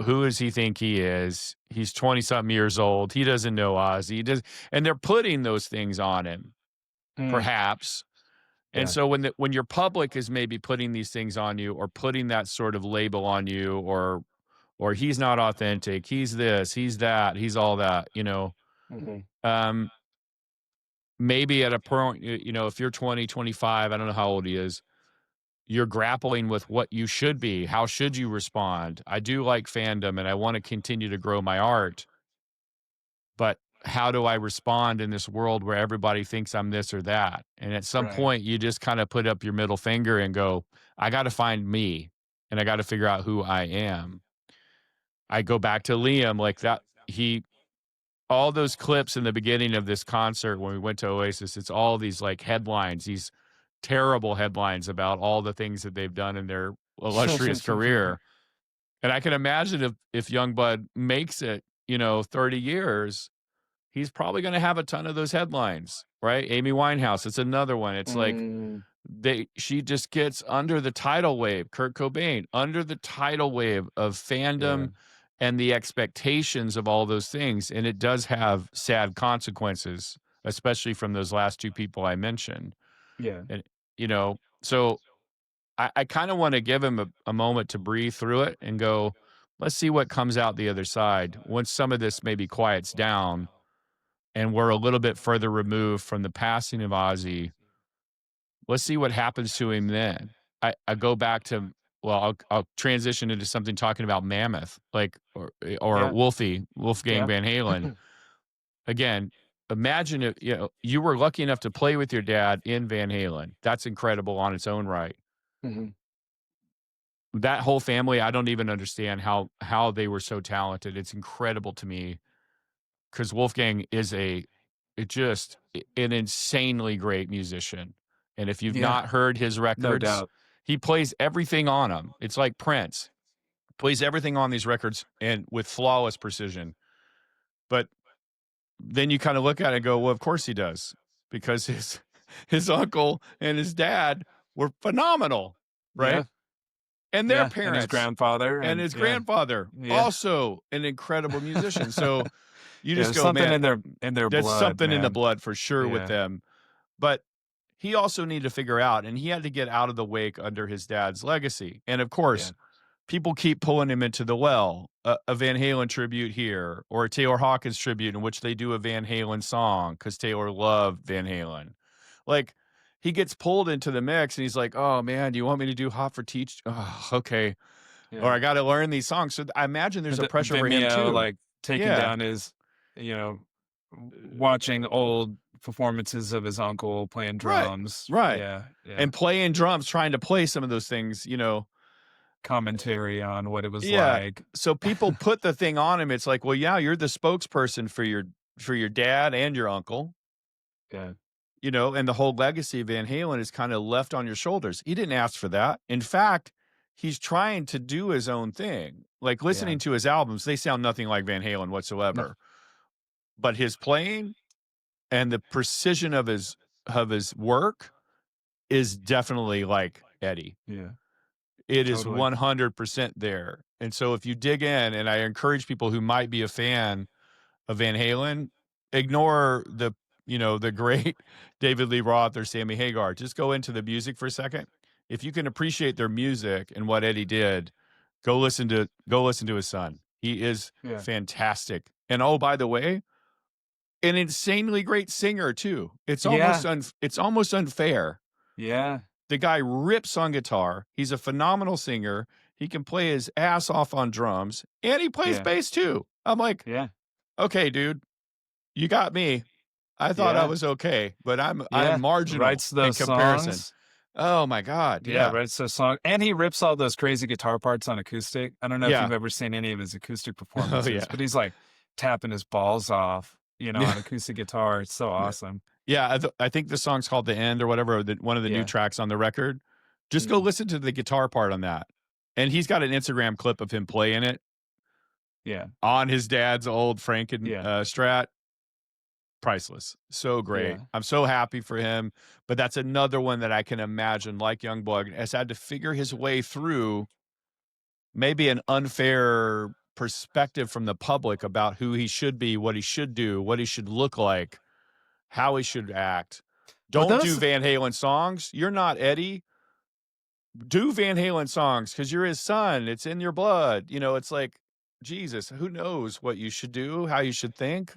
Who does he think he is? He's 20 something years old. He doesn't know Ozzy. He does, and they're putting those things on him, Mm, perhaps. And yeah. so when your public is maybe putting these things on you, or putting that sort of label on you, or he's not authentic, he's this, he's that, he's all that, Mhm. um, maybe at a point, if you're 20, 25, I don't know how old he is, you're grappling with what you should be. How should you respond? I do like fandom and I want to continue to grow my art, but how do I respond in this world where everybody thinks I'm this or that? And at some Right. point, you just kind of put up your middle finger and go, I got to find me and I got to figure out who I am. I go back to Liam, like that. All those clips in the beginning of this concert when we went to Oasis, it's all these like headlines, these terrible headlines about all the things that they've done in their illustrious career. And I can imagine if Yungblud makes it, 30 years, he's probably going to have a ton of those headlines, right? Amy Winehouse, it's another one. It's like Mm, she just gets under the tidal wave. Kurt Cobain, under the tidal wave of yeah. fandom and the expectations of all those things, and it does have sad consequences, especially from those last two people I mentioned. Yeah. And so I kind of want to give him a moment to breathe through it and go, let's see what comes out the other side once some of this maybe quiets down and we're a little bit further removed from the passing of Ozzy. Let's see what happens to him then. I go back to, well, I'll transition into something talking about Mammoth, like or Yeah. Wolfgang Yeah. Van Halen. Again, imagine if you were lucky enough to play with your dad in Van Halen. That's incredible on its own right. Mhm. That whole family, I don't even understand how they were so talented. It's incredible to me because Wolfgang is an insanely great musician. And if you've Yeah. not heard his No records, doubt. he plays everything on them. It's like Prince plays everything on these records and with flawless precision. But then you kind of look at it and go, well, of course he does, because his uncle and his dad were phenomenal, right? Yeah. And their Yeah. And his parents grandfather and and his yeah. grandfather, Yeah. also an incredible musician. So you Yeah. just There's go, something man, in their there's blood, something in the man. blood for sure with Yeah. them. But he also needed to figure out, and he had to get out of the wake under his dad's legacy. And of Yeah. course, people keep pulling him into the well. A Van Halen tribute here, or a Taylor Hawkins tribute in which they do a Van Halen song because Taylor loved Van Halen. Like, he gets pulled into the mix and he's like, oh man, do you want me to do Hot for Teach? Oh, okay. Or Yeah. I got to learn these songs. So I imagine there's a pressure for him Vimeo, too. like taking Yeah. down his, you know, watching old performances of his uncle playing Right. drums. Right. Yeah. Yeah. And playing drums, trying to play some of those things. Commentary on what it was Yeah. like. So people put the thing on him. It's like, well, yeah, you're the spokesperson for your dad and your uncle, Yeah. and the whole legacy of Van Halen is kind of left on your shoulders. He didn't ask for that. In fact, he's trying to do his own thing. Like, Yeah. listening to his albums, they sound nothing like Van Halen No. whatsoever. But his playing and the precision of his work is definitely like Eddie. Yeah. It is Totally. 100% there. And so if you dig in, and I encourage people who might be a fan of Van Halen, ignore the great David Lee Roth or Sammy Hagar. Just go into the music for a second. If you can appreciate their music and what Eddie did, go listen to his son. He is Yeah. fantastic. And oh, by the way, an insanely great singer too. It's Yeah. almost unfair. Yeah. The guy rips on guitar. He's a phenomenal singer. He can play his ass off on drums, and he plays Yeah. bass too. I'm like, Yeah. okay, dude, you got me. I thought I Yeah. was okay, but I'm Yeah. marginal Writes in those comparison. songs. Oh my God. Yeah, Yeah. writes those songs. And he rips all those crazy guitar parts on acoustic. I don't know if Yeah. you've ever seen any of his acoustic Oh performances, yeah. but he's like tapping his balls off, on Yeah. acoustic guitar. It's so awesome. Yeah. I think the song's called The End or whatever, one of the new Yeah. tracks on the record. Just go Mhm. listen to the guitar part on that. And he's got an Instagram clip of him playing it Yeah. on his dad's old Franken Yeah. Strat. priceless. So great. Yeah. I'm so happy for him. But that's another one that I can imagine, like Yungblud, has had to figure his way through maybe an unfair perspective from the public about who he should be, what he should do, what he should look like, how he should act. Well, Don't do those Van Halen songs. You're not Eddie. Do Van Halen songs because you're his son. It's in your blood. You know, it's like, Jesus, who knows what you should do, how you should think.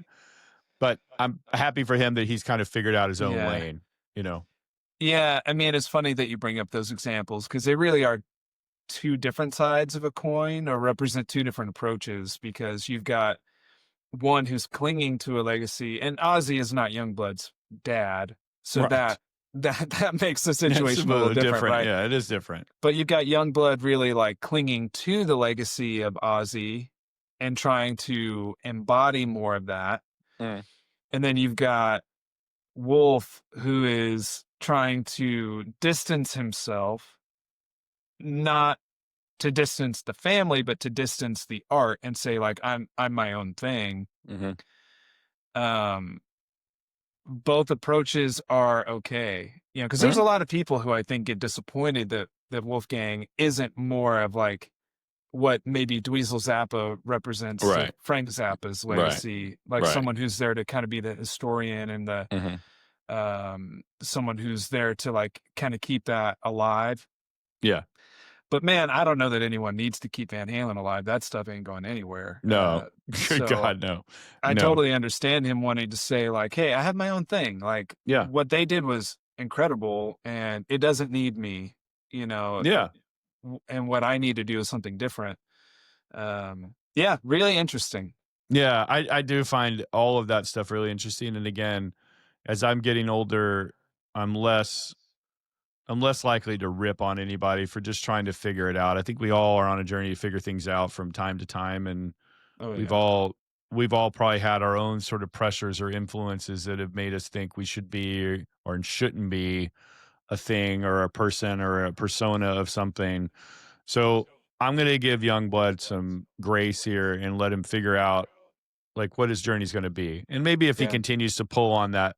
But I'm happy for him that he's kind of figured out his own yeah. lane, you know? Yeah, I mean, it's funny that you bring up those examples because they really are two different sides of a coin or represent two different approaches because you've got one who's clinging to a legacy, and Ozzy is not Youngblood's dad, so Right. that makes the It's situation a little different, right? Yeah, it is different. But you've got Youngblood really like clinging to the legacy of Ozzy and trying to embody more of that. Mm. And then you've got Wolf who is trying to distance himself, not to distance the family, but to distance the art and say like I'm my own thing. Mm-hmm. Um, both approaches are okay, you know, because there's a lot of people who I think get disappointed that Wolfgang isn't more of like what maybe Dweezil Zappa represents to Right. Frank Zappa's Right. legacy, like Right. someone who's there to kind of be the historian and the Mm-hmm. someone who's there to like kind of keep that alive. Yeah. But man, I don't know that anyone needs to keep Van Halen alive. That stuff ain't going anywhere. No. Good So God, no. I No. totally understand him wanting to say like, "Hey, I have my own thing." Like, Yeah. what they did was incredible, and it doesn't need me. You know. Yeah. And what I need to do is something different. Yeah, really interesting. Yeah. I do find all of that stuff really interesting. And again, as I'm getting older, I'm less likely to rip on anybody for just trying to figure it out. I think we all are on a journey to figure things out from time to time, and Oh we've yeah, all probably had our own sort of pressures or influences that have made us think we should be or shouldn't be a thing or a person or a persona of something. So I'm going to give Youngblood some grace here and let him figure out like what his journey's going to be. And maybe if he yeah, continues to pull on that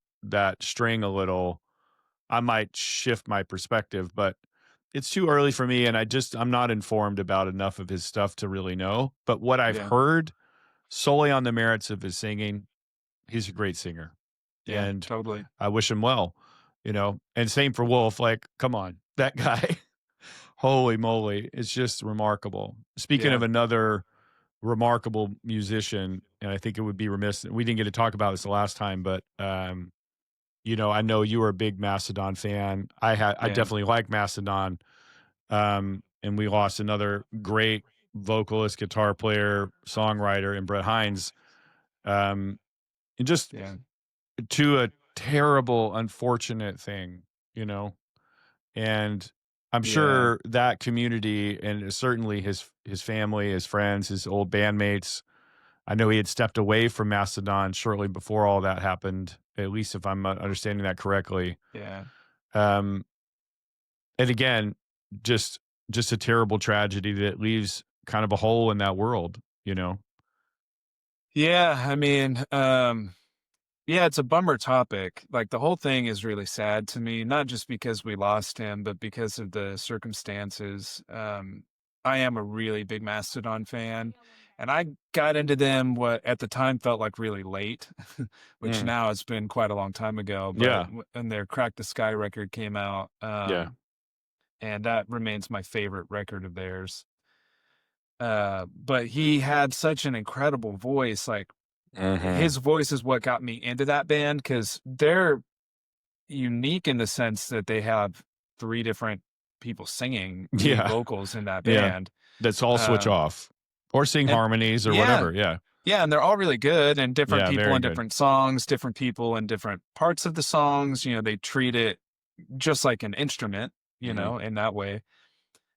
string a little, I might shift my perspective, but it's too early for me, and I'm not informed about enough of his stuff to really know. But what I've yeah, heard solely on the merits of his singing, he's a great singer, yeah, and totally. I wish him well, you know. And same for Wolf. Like, come on, that guy, holy moly, it's just remarkable. Speaking Yeah, of another remarkable musician, and I think it would be remiss, we didn't get to talk about this the last time, but you know, I know you were a big Mastodon fan. I yeah, definitely like Mastodon. And we lost another great vocalist, guitar player, songwriter in Brett Hines. And just yeah, to a terrible, unfortunate thing, you know. And I'm yeah, sure that community and certainly his family, his friends, his old bandmates. I know he had stepped away from Mastodon shortly before all that happened, at least if I'm understanding that correctly. yeah. Um, and again, just a terrible tragedy that leaves kind of a hole in that world, you know? Yeah, I mean, yeah, it's a bummer topic. Like the whole thing is really sad to me, not just because we lost him, but because of the circumstances. I am a really big Mastodon fan, and I got into them what at the time felt like really late, which Mm. now it's been quite a long time ago. But Yeah. when their Crack the Sky record came out, Yeah. and that remains my favorite record of theirs. But he had such an incredible voice, like Mhm. his voice is what got me into that band because they're unique in the sense that they have three different people singing lead Yeah. vocals in that Yeah. band. That's all switch Um, off or sing and harmonies or yeah, whatever. Yeah. yeah, and they're all really good and different Yeah. people Very in good. different songs, different people in different parts of the songs. You know, they treat it just like an instrument, you Mhm. know, in that way.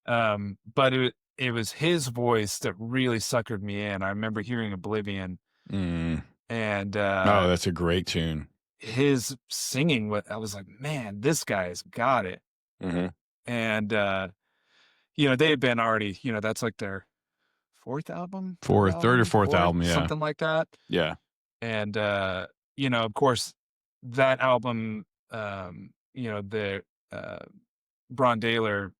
But it was his voice that really suckered me in. I remember hearing Oblivion Mm. and Oh, that's a great tune. his singing. I was like, man, this guy's got it. Mhm. And you know, they had been already, you know, that's like their fourth album, third Third or album, fourth fourth, album. Yeah. something like that. Yeah. And of course, that album, the Bron Daler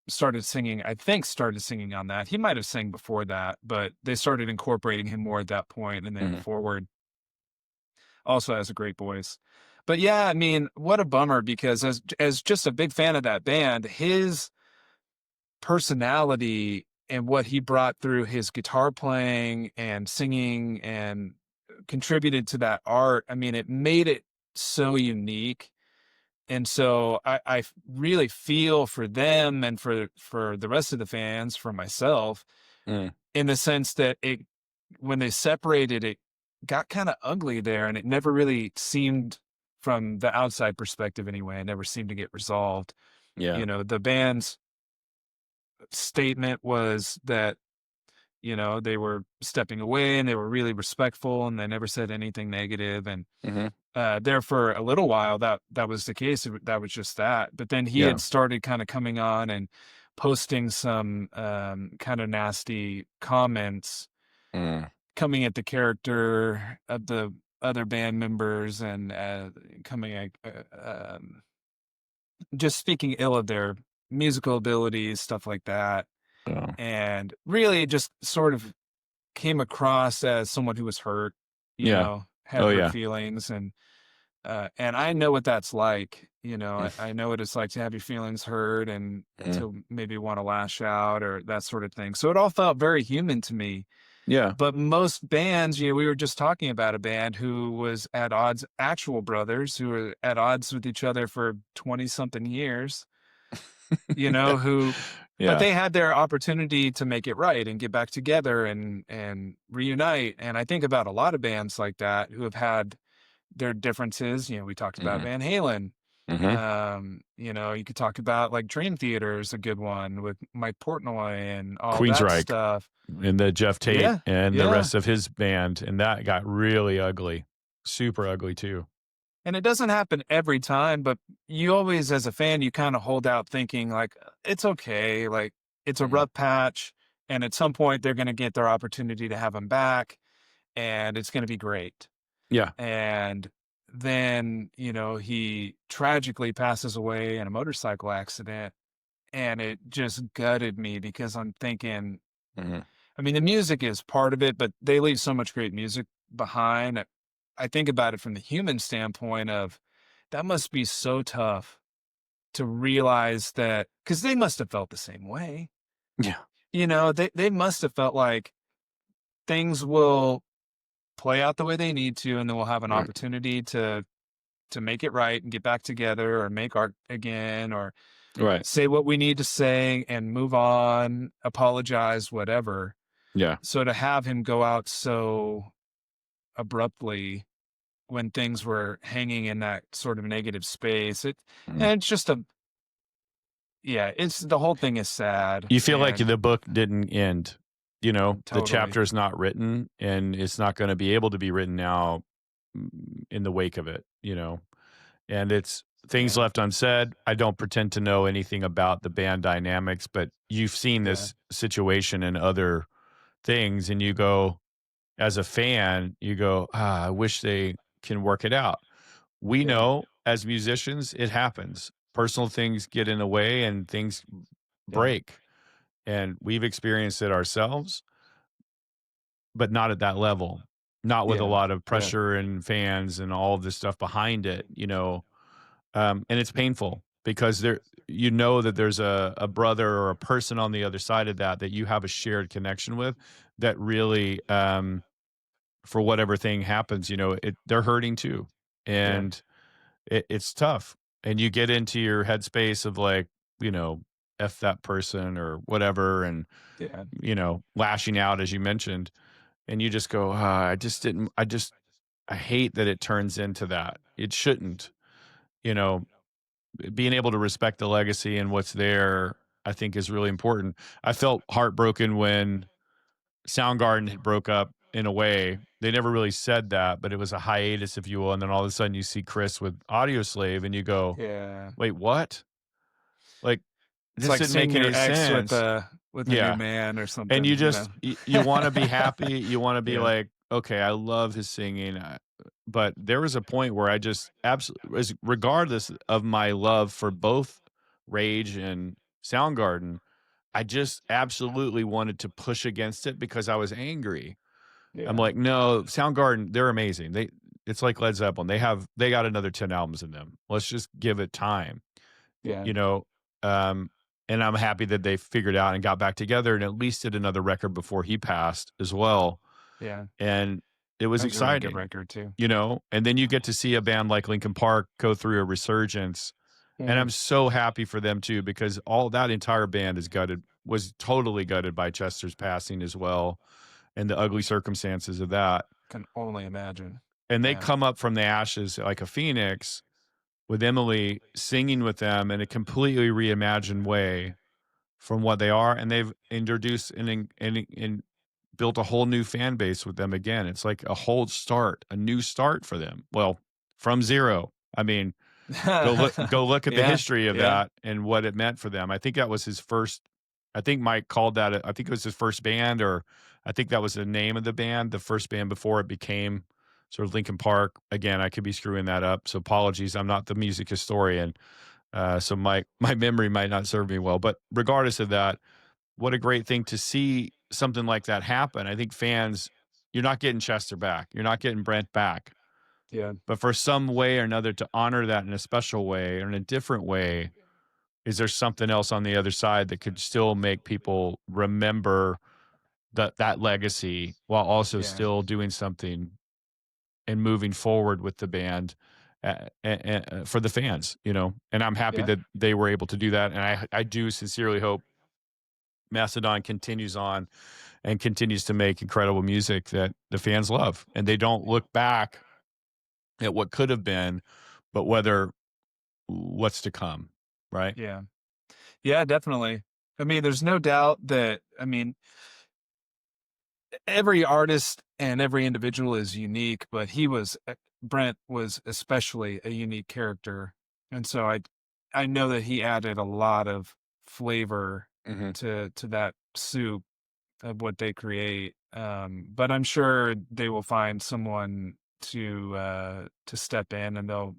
started singing on that. He might have sang before that, but they started incorporating him more at that point and then Mhm. forward. Also has a great voice. But yeah, I mean, what a bummer because as just a big fan of that band, his personality and what he brought through his guitar playing and singing and contributed to that art, I mean, it made it so unique. And so I really feel for them and for the rest of the fans, for myself, Mm. in the sense that when they separated, it got kind of ugly there, and it never really seemed, from the outside perspective anyway, it never seemed to get resolved. Yeah. The band's statement was that they were stepping away and they were really respectful and they never said anything negative. And Mhm. there for a little while that was the case. That was just that. But then he Yeah. had started kind of coming on and posting some kind of nasty comments Mm. coming at the character of the other band members and coming at just speaking ill of their musical abilities, stuff like that. Yeah. And really just sort of came across as someone who was hurt, Yeah. had Oh, hurt yeah. feelings. And I know what that's like. I know what it's like to have your feelings hurt and Mhm. to maybe want to lash out or that sort of thing. So it all felt very human to me. Yeah. But most bands, we were just talking about a band who was at odds, actual brothers who were at odds with each other for 20 something years, who, but Yeah. they had their opportunity to make it right and get back together and reunite. And I think about a lot of bands like that who have had their differences. We talked about Mhm. Van Halen. Mhm. You could talk about like Dream Theater is a good one with Mike Portnoy and all that Queensryche stuff. and the Jeff Tate Yeah, and the yeah. rest of his band, and that got really ugly. Super ugly too. And it doesn't happen every time, but you always, as a fan, you kind of hold out thinking like, it's okay. Like it's a Mhm. rough patch. And at some point they're going to get their opportunity to have him back and it's going to be great. Yeah. And then, he tragically passes away in a motorcycle accident. And it just gutted me because I'm thinking, Mhm. I mean, the music is part of it, but they leave so much great music behind. I think about it from the human standpoint of that must be so tough to realize that because they must have felt the same way. Yeah. They must have felt like things will play out the way they need to, and then we'll have an Right. opportunity to make it right and get back together or make art again or Right. say what we need to say and move on, apologize, whatever. Yeah. So to have him go out so abruptly when things were hanging in that sort of negative space, Mhm. and it's just it's the whole thing is sad You feel like and the book didn't end. The totally. chapter's not written, and it's not gonna be able to be written now, in the wake of it, and it's things Yeah, left unsaid. I don't pretend to know anything about the band dynamics, but you've seen yeah, this situation in other things, and you go, as a fan, you go, I wish they can work it out. We yeah, know as musicians, it happens. Personal things get in the way and things yeah, break. And we've experienced it ourselves, but not at that level, not with a yeah, lot of yeah, pressure and fans and all of this stuff behind it. And it's painful because that there's a brother or a person on the other side of that you have a shared connection with that really, for whatever thing happens, they're hurting too. yeah, And it's tough. And you get into your headspace of like, you know, F that person or whatever. And, yeah, lashing out, as you mentioned. And you just go, I just didn't, I hate that it turns into that. It shouldn't, you know, being able to respect the legacy and what's there, I think is really important. I felt heartbroken when Soundgarden had broke up in a way. They never really said that, but it was a hiatus, if you will. And then all of a sudden you see Chris with Audioslave and you go, yeah. wait, what? Like, It's this like didn't seeing make your any ex with sense. a new Yeah. man or And something, you just, you want to be happy. You want to be Yeah, like, okay, I love his singing, but there was a point where I just absolutely, regardless of my love for both Rage and Soundgarden, I just absolutely wanted to push against it because I was angry. I'm Yeah. like, no, Soundgarden, they're amazing. It's like Led Zeppelin. They got another 10 albums in them. Let's just give it time, Yeah. you know. Um, and I'm happy that they figured out and got back together and at least did another record before he passed as well. Yeah. And it was That was a really good exciting, record too. you know. And then you get to see a band like Linkin Park go through a resurgence. And I'm so happy for them too, because all that entire band was totally gutted by Chester's passing as well, and the ugly circumstances of that. Can only imagine. And they Yeah. come up from the ashes like a phoenix with Emily singing with them in a completely reimagined way from what they are, and they've introduced and built a whole new fan base with them again. It's like a new start for them. Well, from zero. I mean, go look at the Yeah. history of Yeah. that and what it meant for them. I think that was his first. I think Mike called that. I think it was his first band, or I think that was the name of the band, the first band before it became sort of Linkin Park. Again, I could be screwing that up, so apologies. I'm not the music historian, so my memory might not serve me well. But regardless of that, what a great thing to see something like that happen. I think fans, you're not getting Chester back, you're not getting Brent back, Yeah. but for some way or another to honor that in a special way or in a different way, is there something else on the other side that could still make people remember that legacy while also Yeah. still doing something and moving forward with the band for the fans, you know? And I'm happy Yeah. that they were able to do that. And I do sincerely hope Mastodon continues on and continues to make incredible music that the fans love, and they don't look back at what could have been, but what's to come, right? Yeah. Yeah, definitely. I mean, there's no doubt that, I mean, every artist and every individual is unique, but Brent was especially a unique character. And so I know that he added a lot of flavor Mm-hmm. to that soup of what they create. But I'm sure they will find someone to step in, and they'll,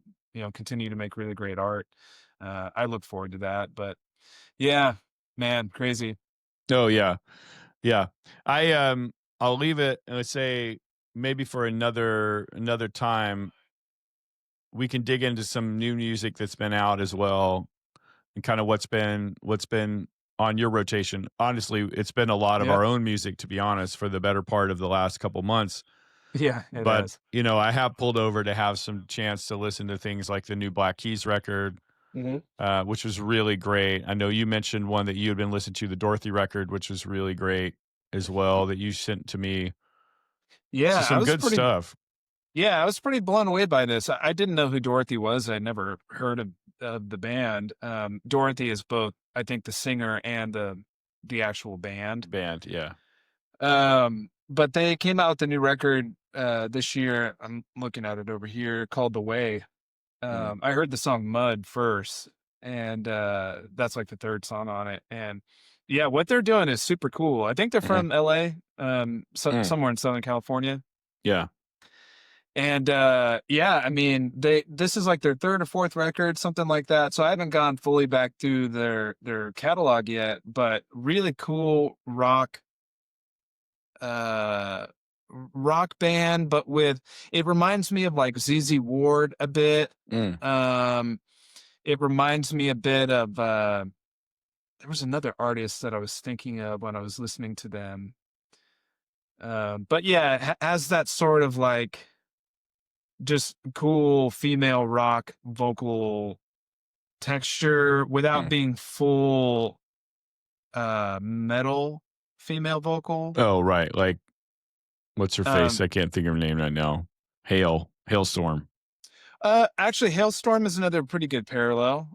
continue to make really great art. I look forward to that. But yeah, man, crazy. Oh yeah, yeah. I'll leave it and let's say maybe for another time we can dig into some new music that's been out as well, and kind of what's been on your rotation. Honestly, it's been a lot of Yeah. our own music, to be honest, for the better part of the last couple months. Yeah, it But has. I have pulled over to have some chance to listen to things like the new Black Keys record, which was really great. I know you mentioned one that you had been listening to, the Dorothy record, which was really great as well, that you sent to me. So Yeah, some good stuff. I was pretty blown away by this. I didn't know who Dorothy was. I never heard of the band. Dorothy is both, I think, the singer and the actual band. Yeah. But they came out with a new record this year. I'm looking at it over here, called The Way. I heard the song Mud first, and that's like the third song on it. And yeah, what they're doing is super cool. I think they're from LA, somewhere in Southern California. Yeah. And yeah, I mean, this is like their third or fourth record, something like that. So I haven't gone fully back through their catalog yet, but really cool rock band, but it reminds me of like ZZ Ward a bit. It reminds me a bit of there was another artist that I was thinking of when I was listening to them. But yeah, it has that sort of like just cool female rock vocal texture without being full metal female vocal. Oh, right. Like, what's her face? I can't think of her name right now. Hailstorm. Actually, Hailstorm is another pretty good parallel.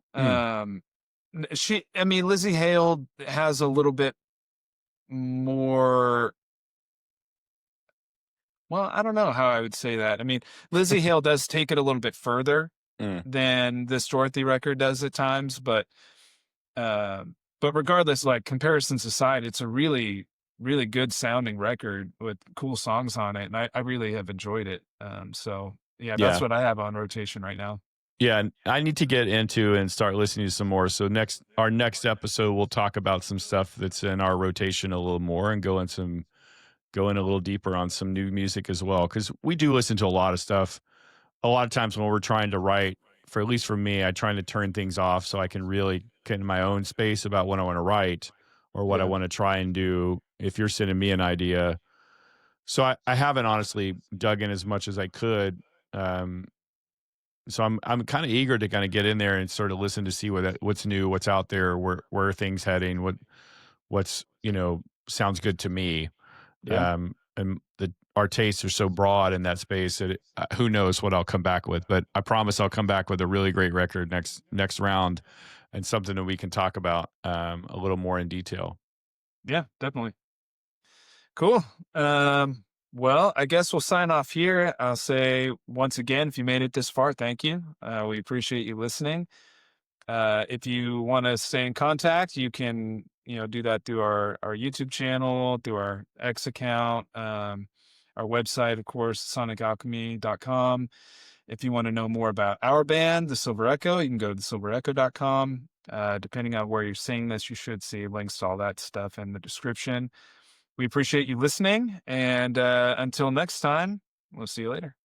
Lizzie Hale has a little bit more. Well, I don't know how I would say that. I mean, Lizzie Hale does take it a little bit further than this Dorothy record does at times, but regardless, like comparisons aside, it's a really really good sounding record with cool songs on it, and I really have enjoyed it. So yeah, that's Yeah. what I have on rotation right now. Yeah, and I need to get into and start listening to some more. So our next episode, we'll talk about some stuff that's in our rotation a little more and go in a little deeper on some new music as well. Because we do listen to a lot of stuff. A lot of times when we're trying to write, for at least for me, I trying to turn things off so I can really get in my own space about what I want to write or what I Yeah. want to try and do. If you're sending me an idea, so I haven't honestly dug in as much as I could. Um, so I'm kind of eager to kind of get in there and sort of listen to see what's new, what's out there, where are things heading, what's sounds good to me. Yeah. And our tastes are so broad in that space that who knows what I'll come back with. But I promise I'll come back with a really great record next round, and something that we can talk about a little more in detail. Yeah, definitely. Cool. Well, I guess we'll sign off here. I'll say once again, if you made it this far, thank you. We appreciate you listening. If you want to stay in contact, you can, do that through our YouTube channel, through our X account, our website, of course, sonicalchemy.com. If you want to know more about our band, The Silver Echo, you can go to thesilverecho.com. Depending on where you're seeing this, you should see links to all that stuff in the description. We appreciate you listening, and until next time, we'll see you later.